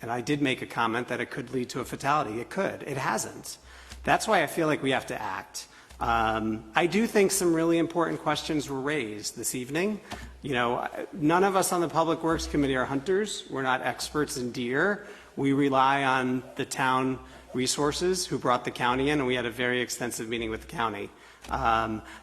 And I did make a comment that it could lead to a fatality. It could. It hasn't. That's why I feel like we have to act. I do think some really important questions were raised this evening. You know, none of us on the Public Works Committee are hunters. We're not experts in deer. We rely on the town resources who brought the county in, and we had a very extensive meeting with the county.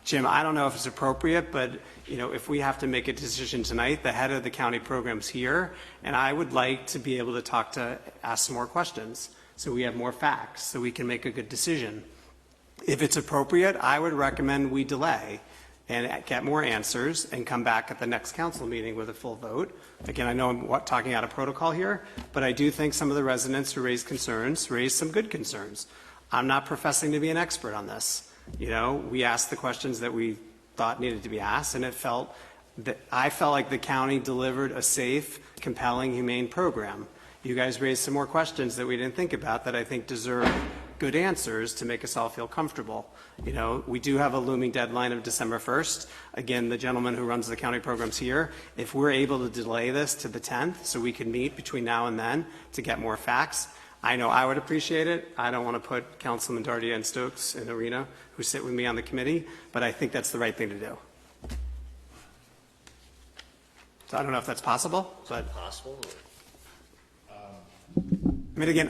Jim, I don't know if it's appropriate, but you know, if we have to make a decision tonight, the head of the county program's here, and I would like to be able to ask some more questions so we have more facts so we can make a good decision. If it's appropriate, I would recommend we delay and get more answers and come back at the next council meeting with a full vote. Again, I know I'm talking out of protocol here, but I do think some of the residents who raised concerns raised some good concerns. I'm not professing to be an expert on this. You know, we asked the questions that we thought needed to be asked, and I felt like the county delivered a safe, compelling, humane program. You guys raised some more questions that we didn't think about that I think deserve good answers to make us all feel comfortable. You know, we do have a looming deadline of December 1st. Again, the gentleman who runs the county programs here, if we're able to delay this to the 10th so we can meet between now and then to get more facts, I know I would appreciate it. I don't want to put Councilman Dardia and Stokes in the arena who sit with me on the committee, but I think that's the right thing to do. So I don't know if that's possible. But Possible? I mean, again,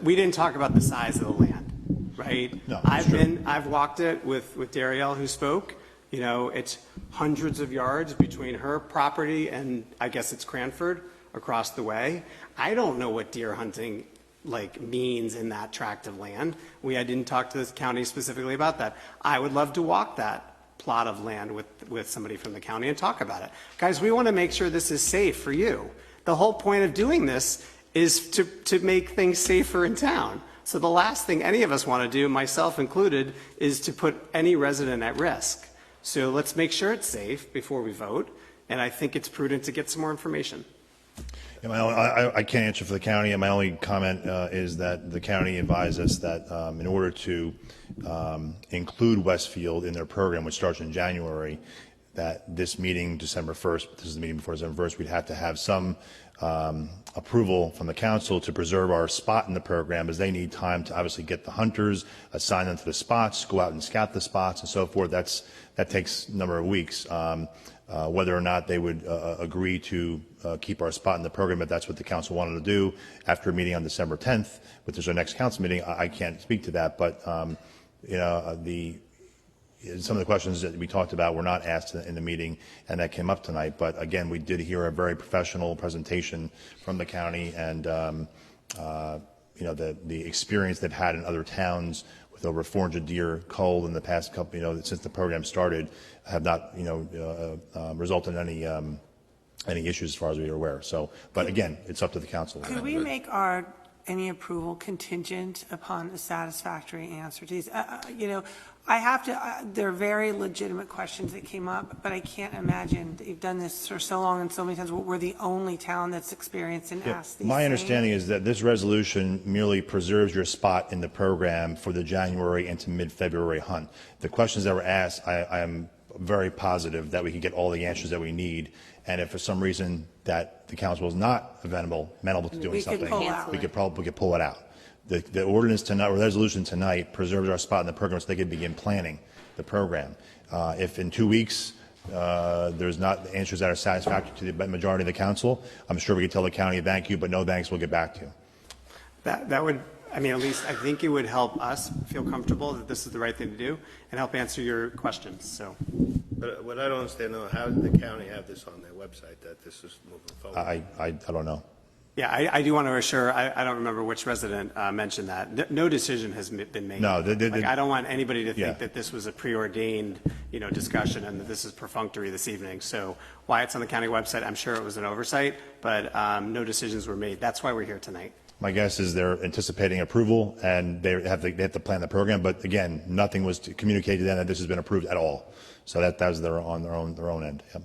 we didn't talk about the size of the land, right? No, I've walked it with Darielle who spoke. You know, it's hundreds of yards between her property and I guess it's Cranford across the way. I don't know what deer hunting means in that tract of land. I didn't talk to the county specifically about that. I would love to walk that plot of land with somebody from the county and talk about it. Guys, we want to make sure this is safe for you. The whole point of doing this is to make things safer in town. So the last thing any of us want to do, myself included, is to put any resident at risk. So let's make sure it's safe before we vote, and I think it's prudent to get some more information. Yeah, I can't answer for the county, and my only comment is that the county advised us that in order to include Westfield in their program, which starts in January, that this meeting, December 1st, this is the meeting before December 1st, we'd have to have some approval from the council to preserve our spot in the program, as they need time to obviously get the hunters, assign them to the spots, go out and scout the spots and so forth. That takes a number of weeks. Whether or not they would agree to keep our spot in the program, if that's what the council wanted to do after a meeting on December 10th, which is our next council meeting, I can't speak to that. But you know, some of the questions that we talked about were not asked in the meeting, and that came up tonight. But again, we did hear a very professional presentation from the county, and you know, the experience they've had in other towns with over 400 deer culled in the past couple, you know, since the program started, have not, you know, resulted in any issues as far as we are aware. So, but again, it's up to the council. Could we make any approval contingent upon a satisfactory answer to these? You know, I have to, they're very legitimate questions that came up, but I can't imagine that you've done this for so long and so many times. We're the only town that's experienced and asked these My things. understanding is that this resolution merely preserves your spot in the program for the January into mid-February hunt. The questions that were asked, I am very positive that we can get all the answers that we need. And if for some reason that the council is not amenable to doing something, we could pull it out. The ordinance tonight, or resolution tonight, preserves our spot in the program so they could begin planning the program. If in 2 weeks there's not answers that are satisfactory to the majority of the council, I'm sure we could tell the county thank you, but no thanks, we'll get back to you. That would, I mean, at least I think it would help us feel comfortable that this is the right thing to do and help answer your questions. So, But what I don't understand, though, how did the county have this on their website that this is moving forward? I don't know. Yeah, I do want to assure, I don't remember which resident mentioned that. No decision has been made. No, I don't want anybody to think that this was a preordained, you know, discussion and that this is perfunctory this evening. So why it's on the county website, I'm sure it was an oversight, but no decisions were made. That's why we're here tonight. My guess is they're anticipating approval, and they have to plan the program. But again, nothing was communicated to them that this has been approved at all. So that was on their own end. Yep.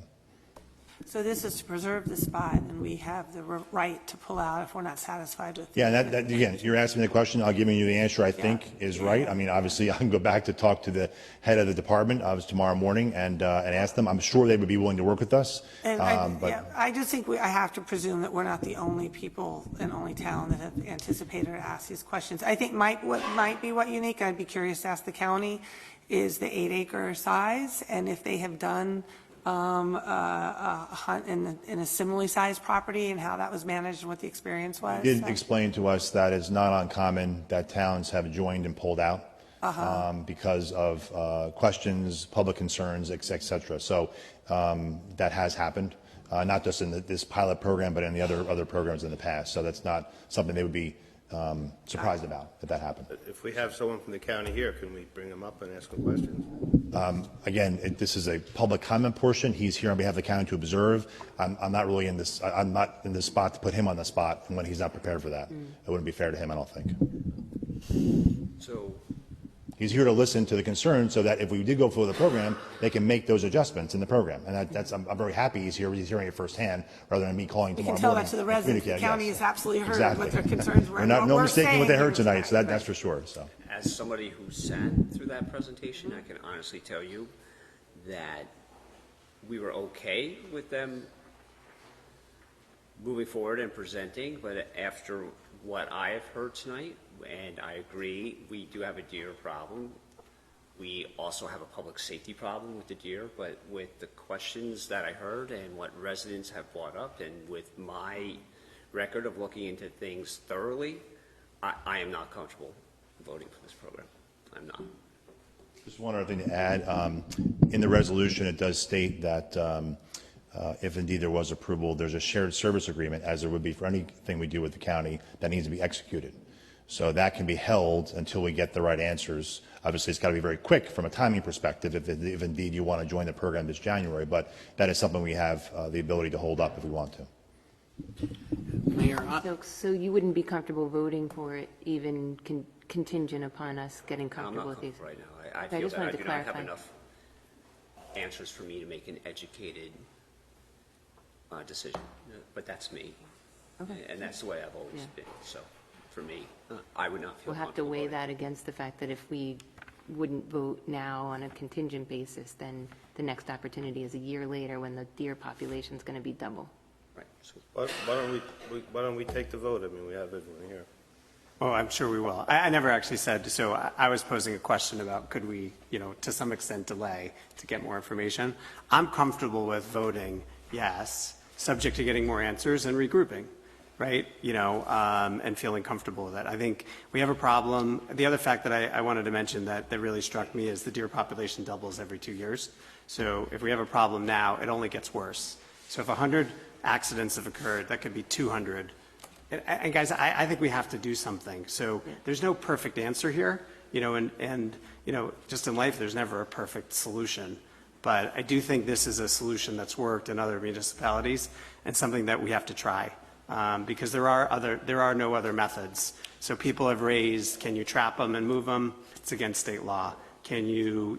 So this is to preserve the spot, and we have the right to pull out if we're not satisfied with. Yeah, and that again, you're asking me the question, I'll give you the answer I think is right. I mean, obviously, I can go back to talk to the head of the department tomorrow morning and ask them. I'm sure they would be willing to work with us. And I just think I have to presume that we're not the only people and only town that have anticipated or asked these questions. I think what might be unique, I'd be curious to ask the county, is the 8-acre size, and if they have done a hunt in a similarly sized property and how that was managed and what the experience was. He did explain to us that it's not uncommon that towns have joined and pulled out because of questions, public concerns, et cetera. So that has happened, not just in this pilot program, but in the other programs in the past. So that's not something they would be surprised about if that happened. If we have someone from the county here, can we bring them up and ask them questions? Again, this is a public comment portion. He's here on behalf of the county to observe. I'm not really in this. I'm not in this spot to put him on the spot when he's not prepared for that. It wouldn't be fair to him, I don't think. So he's here to listen to the concerns, so that if we did go for the program, they can make those adjustments in the program. And I'm very happy he's here. He's hearing it firsthand, rather than me calling You tomorrow can tell morning. that to the residents. The county has absolutely heard what their concerns were. No mistaking what they heard tonight, so that's for sure. So. as somebody who sat through that presentation, I can honestly tell you that we were okay with them moving forward and presenting, but after what I have heard tonight, and I agree, we do have a deer problem. We also have a public safety problem with the deer, but with the questions that I heard and what residents have brought up, and with my record of looking into things thoroughly, I am not comfortable voting for this program. I'm not. Just one other thing to add. In the resolution, it does state that if indeed there was approval, there's a shared service agreement, as there would be for anything we do with the county, that needs to be executed. So that can be held until we get the right answers. Obviously, it's got to be very quick from a timing perspective if indeed you want to join the program this January, but that is something we have the ability to hold up if we want to. Mayor, so you wouldn't be comfortable voting for it, even contingent upon us getting I'm comfortable not with these? comfortable right now. I I feel just that I wanted to do not have clarify. enough answers for me to make an educated decision, but that's me. Okay. And that's the way I've always Yeah. been. So for me, I would not feel We'll have to comfortable weigh voting. that against the fact that if we wouldn't vote now on a contingent basis, then the next opportunity is a year later when the deer population is going to be double. Right. So Why don't we take the vote? I mean, we have everyone here. Oh, I'm sure we will. I never actually said, so I was posing a question about could we, to some extent delay to get more information. I'm comfortable with voting yes, subject to getting more answers and regrouping, right? And feeling comfortable with it. I think we have a problem. The other fact that I wanted to mention that really struck me is the deer population doubles every 2 years. So if we have a problem now, it only gets worse. So if 100 accidents have occurred, that could be 200. And guys, I think we have to do something. So there's no perfect answer here, and just in life, there's never a perfect solution. But I do think this is a solution that's worked in other municipalities and something that we have to try, because there are no other methods. So people have raised, can you trap them and move them? It's against state law. Can you,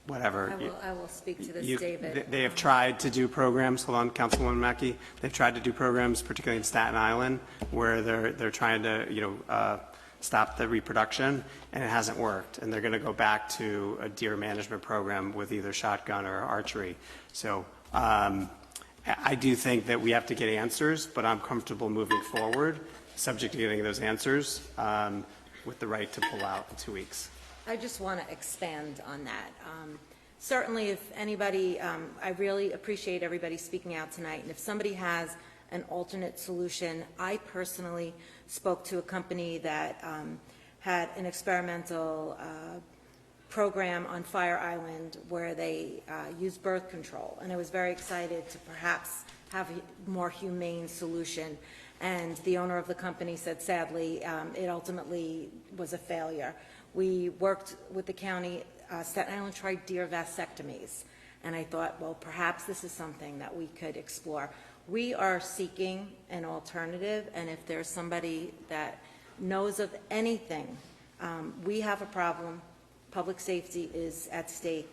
whatever. I will speak to this, David. They have tried to do programs, hold on, Councilwoman Mackey, they've tried to do programs, particularly in Staten Island, where they're trying to, stop the reproduction, and it hasn't worked. And they're going to go back to a deer management program with either shotgun or archery. So I do think that we have to get answers, but I'm comfortable moving forward, subject to getting those answers, with the right to pull out in 2 weeks. I just want to expand on that. Certainly, if anybody, I really appreciate everybody speaking out tonight, and if somebody has an alternate solution, I personally spoke to a company that had an experimental program on Fire Island where they used birth control, and I was very excited to perhaps have a more humane solution. And the owner of the company said, sadly, it ultimately was a failure. We worked with the county. Staten Island tried deer vasectomies, and I thought, well, perhaps this is something that we could explore. We are seeking an alternative, and if there's somebody that knows of anything, we have a problem. Public safety is at stake,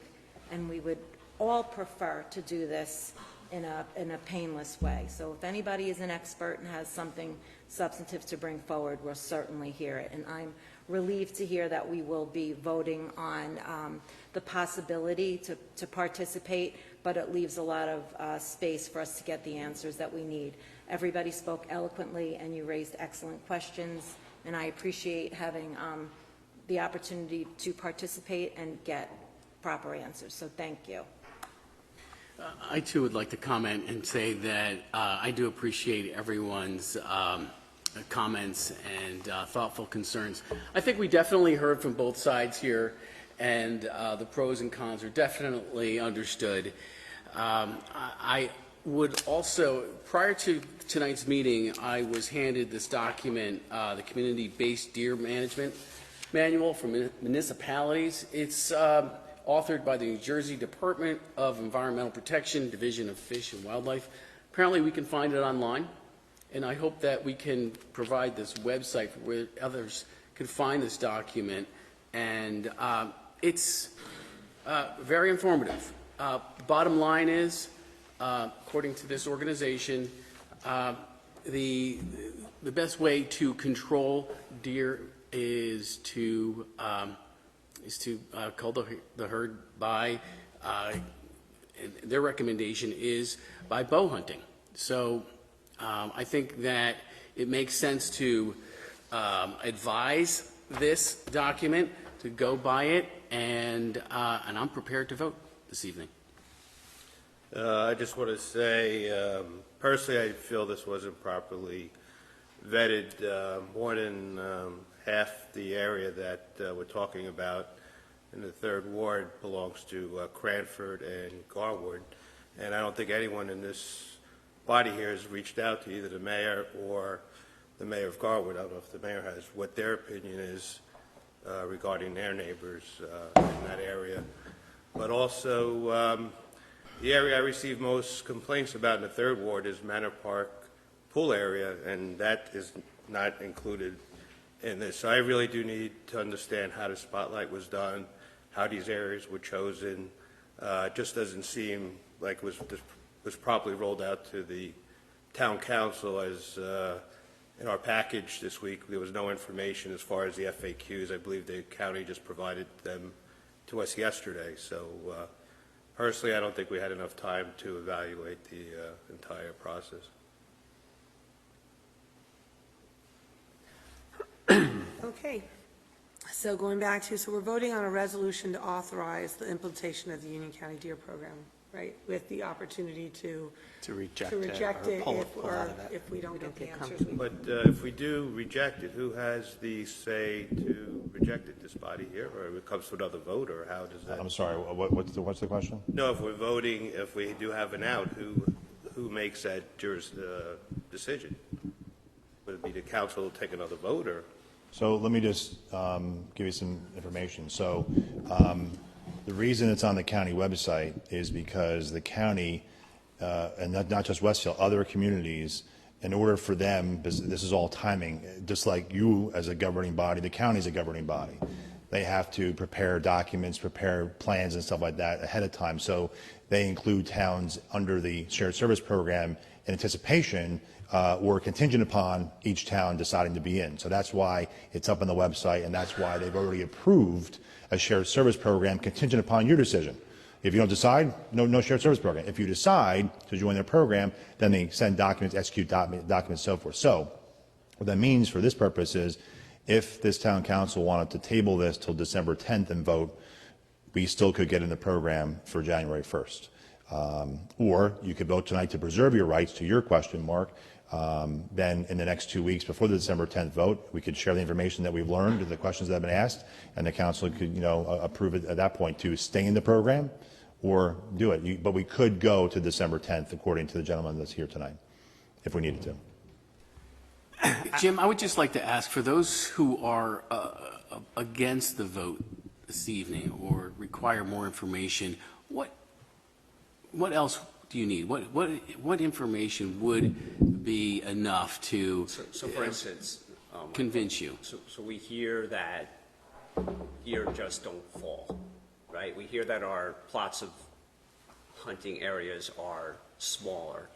and we would all prefer to do this in a painless way. So if anybody is an expert and has something substantive to bring forward, we'll certainly hear it. And I'm relieved to hear that we will be voting on the possibility to participate, but it leaves a lot of space for us to get the answers that we need. Everybody spoke eloquently, and you raised excellent questions, and I appreciate having the opportunity to participate and get proper answers. So thank you. I too would like to comment and say that I do appreciate everyone's comments and thoughtful concerns. I think we definitely heard from both sides here, and the pros and cons are definitely understood. I would also, prior to tonight's meeting, I was handed this document, the Community-Based Deer Management Manual for Municipalities. It's authored by the New Jersey Department of Environmental Protection, Division of Fish and Wildlife. Apparently we can find it online, and I hope that we can provide this website where others can find this document. And it's very informative. Bottom line is, according to this organization, the best way to control deer is to cull the herd by, their recommendation is by bow hunting. So I think that it makes sense to advise this document, to go by it, and I'm prepared to vote this evening. I just want to say, personally, I feel this wasn't properly vetted. More than half the area that we're talking about in the 3rd Ward belongs to Cranford and Garwood, and I don't think anyone in this body here has reached out to either the mayor or the mayor of Garwood. I don't know if the mayor has, what their opinion is regarding their neighbors in that area. But also, the area I receive most complaints about in the 3rd Ward is Manor Park pool area, and that is not included in this. So I really do need to understand how the spotlight was done, how these areas were chosen. It just doesn't seem like it was properly rolled out to the town council. As in our package this week, there was no information as far as the FAQs. I believe the county just provided them to us yesterday. So personally, I don't think we had enough time to evaluate the entire process. Okay. So going back to, so we're voting on a resolution to authorize the implementation of the Union County Deer Program, right? With the opportunity to reject it pull out of it. if we don't get the answers. But if we do reject it, who has the say to reject it? This body here, or it comes to another vote, or how does that? I'm sorry, what's the question? No, if we're voting, if we do have an out, who makes that decision? Would it be the council to take another vote, or? So let me just give you some information. So the reason it's on the county website is because the county, and not just Westfield, other communities, in order for them, this is all timing, just like you as a governing body, the county is a governing body. They have to prepare documents, prepare plans and stuff like that ahead of time. So they include towns under the shared service program in anticipation or contingent upon each town deciding to be in. So that's why it's up on the website, and that's why they've already approved a shared service program contingent upon your decision. If you don't decide, no shared service program. If you decide to join their program, then they send documents, execute documents, so forth. So what that means for this purpose is if this town council wanted to table this till December 10th and vote, we still could get in the program for January 1st. Or you could vote tonight to preserve your rights, to your question, Mark. Then in the next 2 weeks before the December 10th vote, we could share the information that we've learned, the questions that have been asked, and the council could, approve it at that point to stay in the program or do it. But we could go to December 10th, according to the gentleman that's here tonight, if we needed to. Jim, I would just like to ask, for those who are against the vote this evening or require more information, what else do you need? What information would be enough to So for instance, convince you? So we hear that deer just don't fall, right? We hear that our plots of hunting areas are smaller.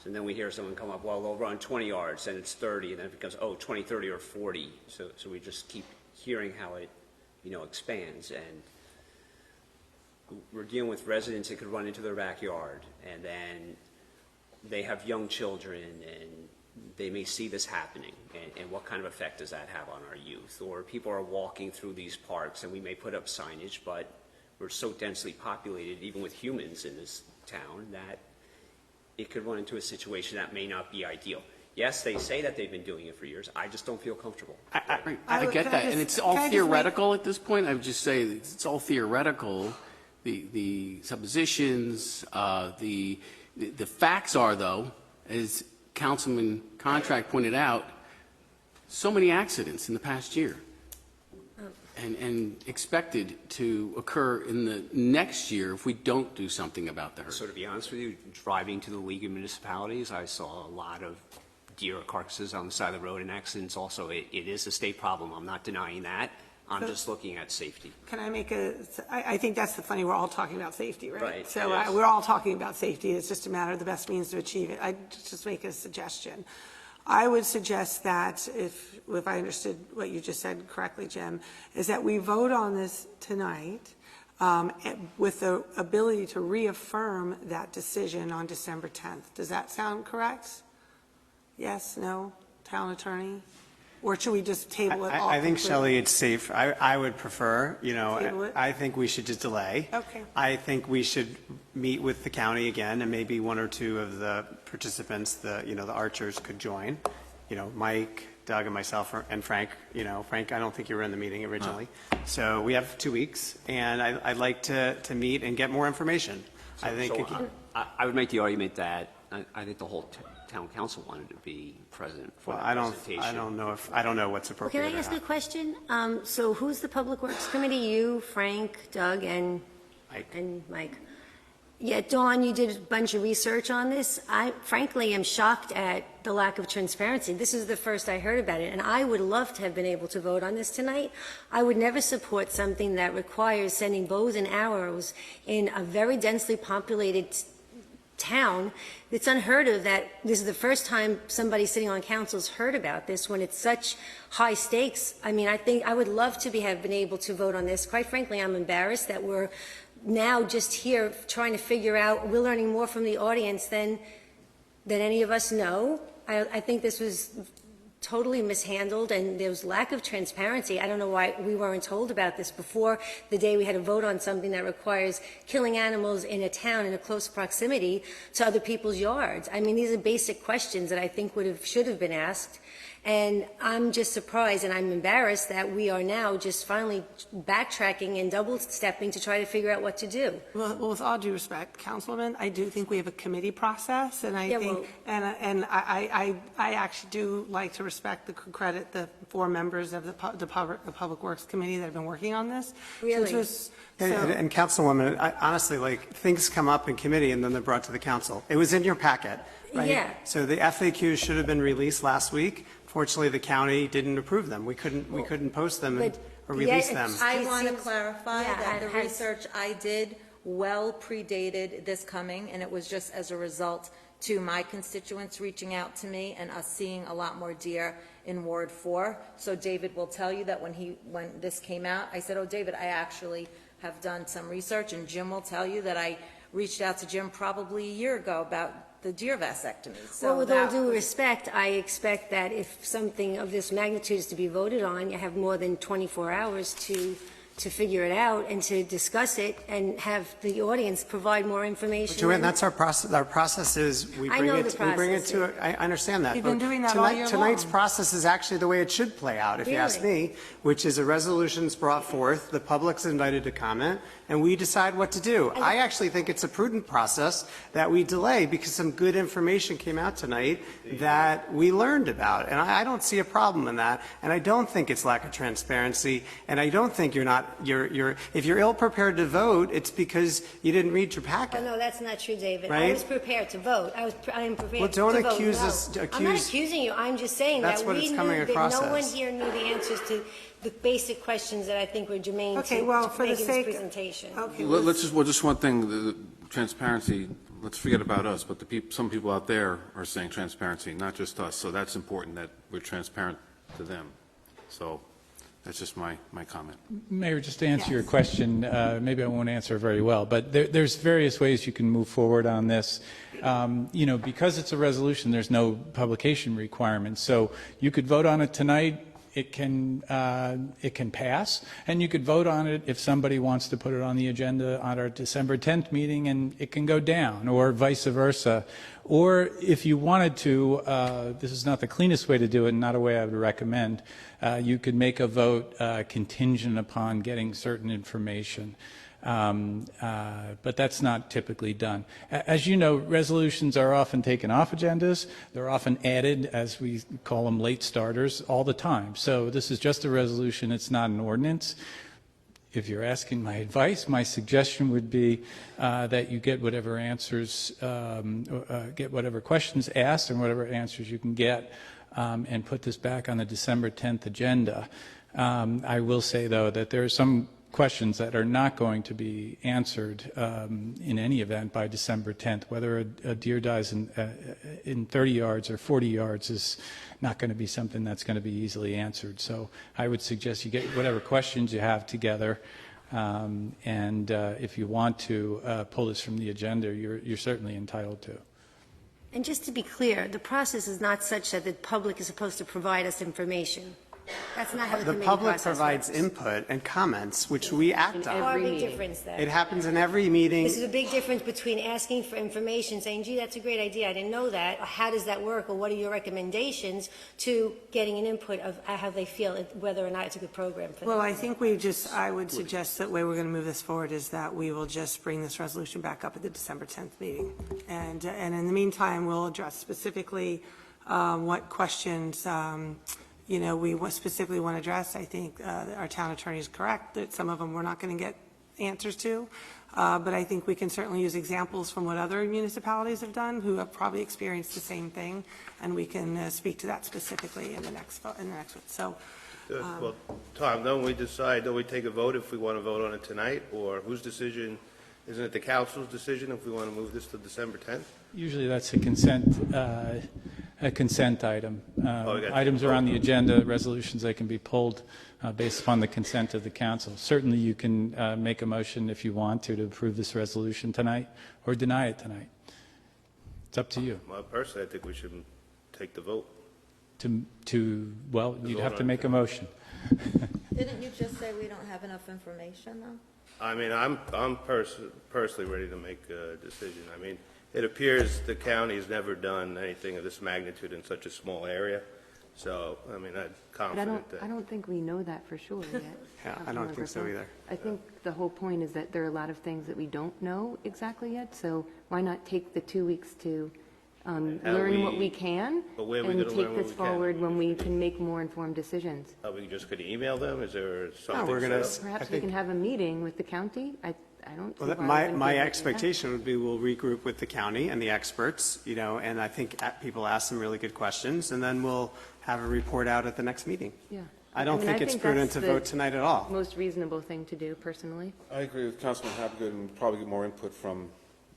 So then we hear someone come up, well, they'll run 20 yards, and it's 30, and then it becomes, 20, 30, or 40. So we just keep hearing how it, expands. And we're dealing with residents that could run into their backyard, and then they have young children, and they may see this happening, and what kind of effect does that have on our youth? Or people are walking through these parks, and we may put up signage, but we're so densely populated, even with humans in this town, that it could run into a situation that may not be ideal. Yes, they say that they've been doing it for years. I just don't feel comfortable. I get that, and it's all theoretical at this point. I would just say it's all theoretical. The suppositions, the facts are, though, as Councilman Contract pointed out, so many accidents in the past year, and expected to occur in the next year if we don't do something about the herd. So to be honest with you, driving to the League of Municipalities, I saw a lot of deer carcasses on the side of the road and accidents also. It is a state problem. I'm not denying that. I'm just looking at safety. Can I make I think that's the funny, we're all talking about safety, right? Right, So yes. we're all talking about safety. It's just a matter of the best means to achieve it. I just make a suggestion. I would suggest that if I understood what you just said correctly, Jim, is that we vote on this tonight with the ability to reaffirm that decision on December 10th. Does that sound correct? Yes, no, town attorney? Or should we just table it all? I think, completely? Shelley, it's safe. I would prefer, Table it? I think we should just delay. Okay. I think we should meet with the county again, and maybe one or two of the participants, the archers could join. Mike, Doug, and myself, and Frank. Frank, I don't think you were in the meeting originally. So we have 2 weeks, and I'd like to meet and get more information. I think. I would make the argument that I think the whole town council wanted to be present for the presentation. I don't know what's appropriate. Can I ask a question? So who's the Public Works Committee? You, Frank, Doug, and Mike. Yeah, Dawn, you did a bunch of research on this. I frankly am shocked at the lack of transparency. This is the first I heard about it, and I would love to have been able to vote on this tonight. I would never support something that requires sending bows and arrows in a very densely populated town. It's unheard of that this is the first time somebody sitting on council's heard about this when it's such high stakes. I mean, I think I would love to have been able to vote on this. Quite frankly, I'm embarrassed that we're now just here trying to figure out, we're learning more from the audience than any of us know. I think this was totally mishandled, and there was lack of transparency. I don't know why we weren't told about this before the day we had to vote on something that requires killing animals in a town in a close proximity to other people's yards. I mean, these are basic questions that I think should have been asked. And I'm just surprised and I'm embarrassed that we are now just finally backtracking and double-stepping to try to figure out what to do. Well, with all due respect, Councilwoman, I do think we have a committee process, and I actually do like to credit the 4 members of the Public Works Committee that have been working on this. Really? And Councilwoman, honestly, things come up in committee and then they're brought to the council. It was in your packet, right? Yeah. So the FAQs should have been released last week. Fortunately, the county didn't approve them. We couldn't post them or release them. I want to clarify that the research I did well predated this coming, and it was just as a result to my constituents reaching out to me and us seeing a lot more deer in Ward 4. So David will tell you that when this came out, I said, oh, David, I actually have done some research, and Jim will tell you that I reached out to Jim probably a year ago about the deer vasectomy. So well, with all due respect, I expect that if something of this magnitude is to be voted on, you have more than 24 hours to figure it out and to discuss it and have the audience provide more information. Joanne, that's our process. Our process is we bring it to. I understand that. You've been doing that all year long. Tonight's process is actually the way it should play out, if you ask me, which is a resolution's brought forth, the public's invited to comment, and we decide what to do. I actually think it's a prudent process that we delay because some good information came out tonight that we learned about, and I don't see a problem in that, and I don't think it's lack of transparency, and I don't think you're not if you're ill-prepared to vote, it's because you didn't read your Oh, packet. no, that's not true, David. I Right? was prepared to vote. I am prepared Well, to don't vote accuse no. us- I'm not accuse- accusing you. I'm just saying That's that what we it's knew coming that across no one as. here knew the answers to the basic questions that I think were germane Okay, to well, for the making sake- this presentation. Okay, Just one thing, the transparency, let's forget about us, but some people out there are saying transparency, not just us, so that's important that we're transparent to them. So that's just my comment. Mayor, just to answer your question, maybe I won't answer very well, but there's various ways you can move forward on this. Because it's a resolution, there's no publication requirement. So you could vote on it tonight. It can pass, and you could vote on it if somebody wants to put it on the agenda on our December 10th meeting, and it can go down, or vice versa. Or if you wanted to, this is not the cleanest way to do it, and not a way I would recommend, you could make a vote contingent upon getting certain information. But that's not typically done. As you know, resolutions are often taken off agendas. They're often added, as we call them, late starters, all the time. So this is just a resolution. It's not an ordinance. If you're asking my advice, my suggestion would be that you get whatever answers, get whatever questions asked and whatever answers you can get, and put this back on the December 10th agenda. I will say, though, that there are some questions that are not going to be answered in any event by December 10th. Whether a deer dies in 30 yards or 40 yards is not going to be something that's going to be easily answered. So I would suggest you get whatever questions you have together, and if you want to pull this from the agenda, you're certainly entitled to. And just to be clear, the process is not such that the public is supposed to provide us information. That's not how the The committee public process provides works. input and comments, which we act Oh, on. a big difference then. It happens in every meeting. This is a big difference between asking for information, saying, gee, that's a great idea, I didn't know that, or how does that work, or what are your recommendations, to getting an input of how they feel, whether or not it's a good program for them. Well, I think I would suggest that the way we're going to move this forward is that we will just bring this resolution back up at the December 10th meeting. And in the meantime, we'll address specifically what questions we specifically want to address. I think our town attorney is correct that some of them we're not going to get answers to, but I think we can certainly use examples from what other municipalities have done who have probably experienced the same thing, and we can speak to that specifically in the next one. So, Well, Tom, don't we take a vote if we want to vote on it tonight, or whose decision? Isn't it the council's decision if we want to move this to December 10th? Usually that's a consent item. got Items are on the agenda, resolutions, they can be pulled based upon the consent of the council. Certainly you can make a motion if you want to approve this resolution tonight or deny it tonight. It's up to you. Well, personally, I think we should take the vote. Well, you'd have to make a motion. Didn't you just say we don't have enough information, though? I mean, I'm personally ready to make a decision. I mean, it appears the county has never done anything of this magnitude in such a small area. So, I mean, I'm confident that. I don't think we know that for sure yet. Yeah, I don't think so either. I think the whole point is that there are a lot of things that we don't know exactly yet, so why not take the 2 weeks to learn what we can But where are we and gonna learn take what this we can? forward when we can make more informed decisions. Are we just going to email them? Is there something we're gonna set up? Perhaps I we think- can have a meeting with the county. I don't see Well, why we my wouldn't be able to do that. expectation would be we'll regroup with the county and the experts, and I think people ask some really good questions, and then we'll have a report out at the next meeting. Yeah. I don't think it's prudent that's to the vote tonight at all. Most reasonable thing to do, personally. I agree with Councilman Hapgood, and probably get more input from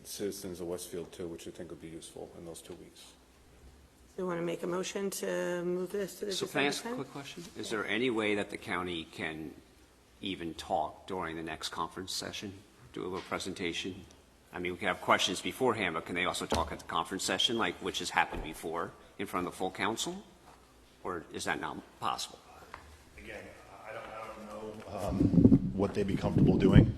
citizens of Westfield too, which I think would be useful in those 2 weeks. do you want to make a motion to move this to the So can I December ask a 10th? quick question? Is there any way that the county can even talk during the next conference session, do a little presentation? I mean, we can have questions beforehand, but can they also talk at the conference session, like which has happened before, in front of the full council? Or is that not possible? Again, I don't know what they'd be comfortable doing.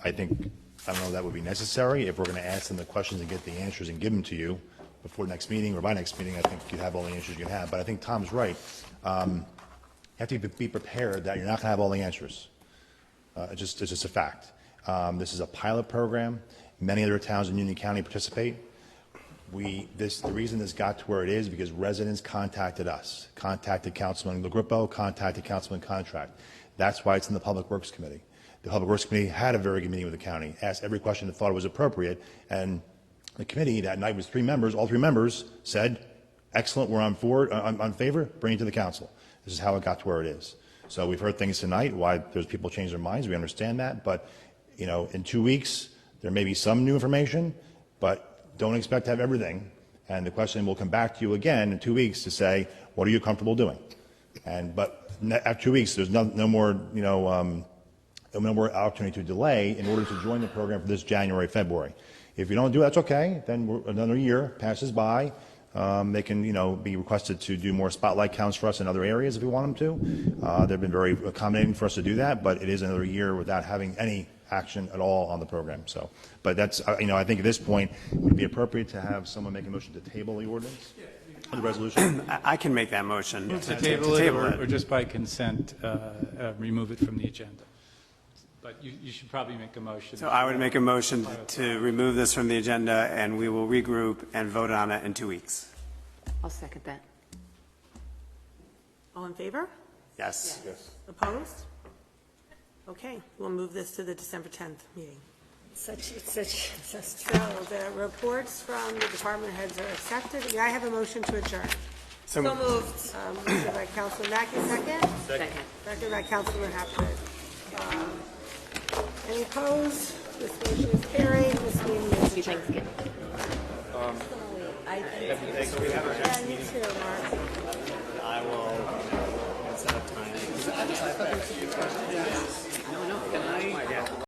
I think, I don't know if that would be necessary. If we're going to ask them the questions and get the answers and give them to you before next meeting or by next meeting, I think you have all the answers you can have. But I think Tom's right. You have to be prepared that you're not going to have all the answers. It's just a fact. This is a pilot program. Many other towns in Union County participate. The reason this got to where it is because residents contacted us, contacted Councilman LaGrippo, contacted Councilman Contract. That's why it's in the Public Works Committee. The Public Works Committee had a very good meeting with the county, asked every question that thought it was appropriate, and the committee that night was 3 members. All 3 members said, excellent, we're on favor, bring it to the council. This is how it got to where it is. So we've heard things tonight, why there's people change their minds, we understand that, but, in 2 weeks, there may be some new information, but don't expect to have everything. And the question will come back to you again in 2 weeks to say, what are you comfortable doing? But after 2 weeks, there's no more, no more opportunity to delay in order to join the program for this January, February. If you don't do it, that's okay. Then another year passes by. They can, be requested to do more spotlight counts for us in other areas if we want them to. They've been very accommodating for us to do that, but it is another year without having any action at all on the program. So, but that's, I think at this point, it would be appropriate to have someone make a motion to table the ordinance, the resolution. I can make that motion. To table it, or just by consent, remove it from the agenda. But you should probably make a motion. So I would make a motion to remove this from the agenda, and we will regroup and vote on it in 2 weeks. I'll second that. All in favor? Yes. Opposed? Okay, we'll move this to the December 10th meeting. So the reports from the department heads are accepted. May I have a motion to adjourn? So moved. Motion by Councilman Mackey, second? Second by Councilman Hapgood. Any opposed? This motion is carried. This meeting is adjourned. Yeah, you too, Mark. I will set up time.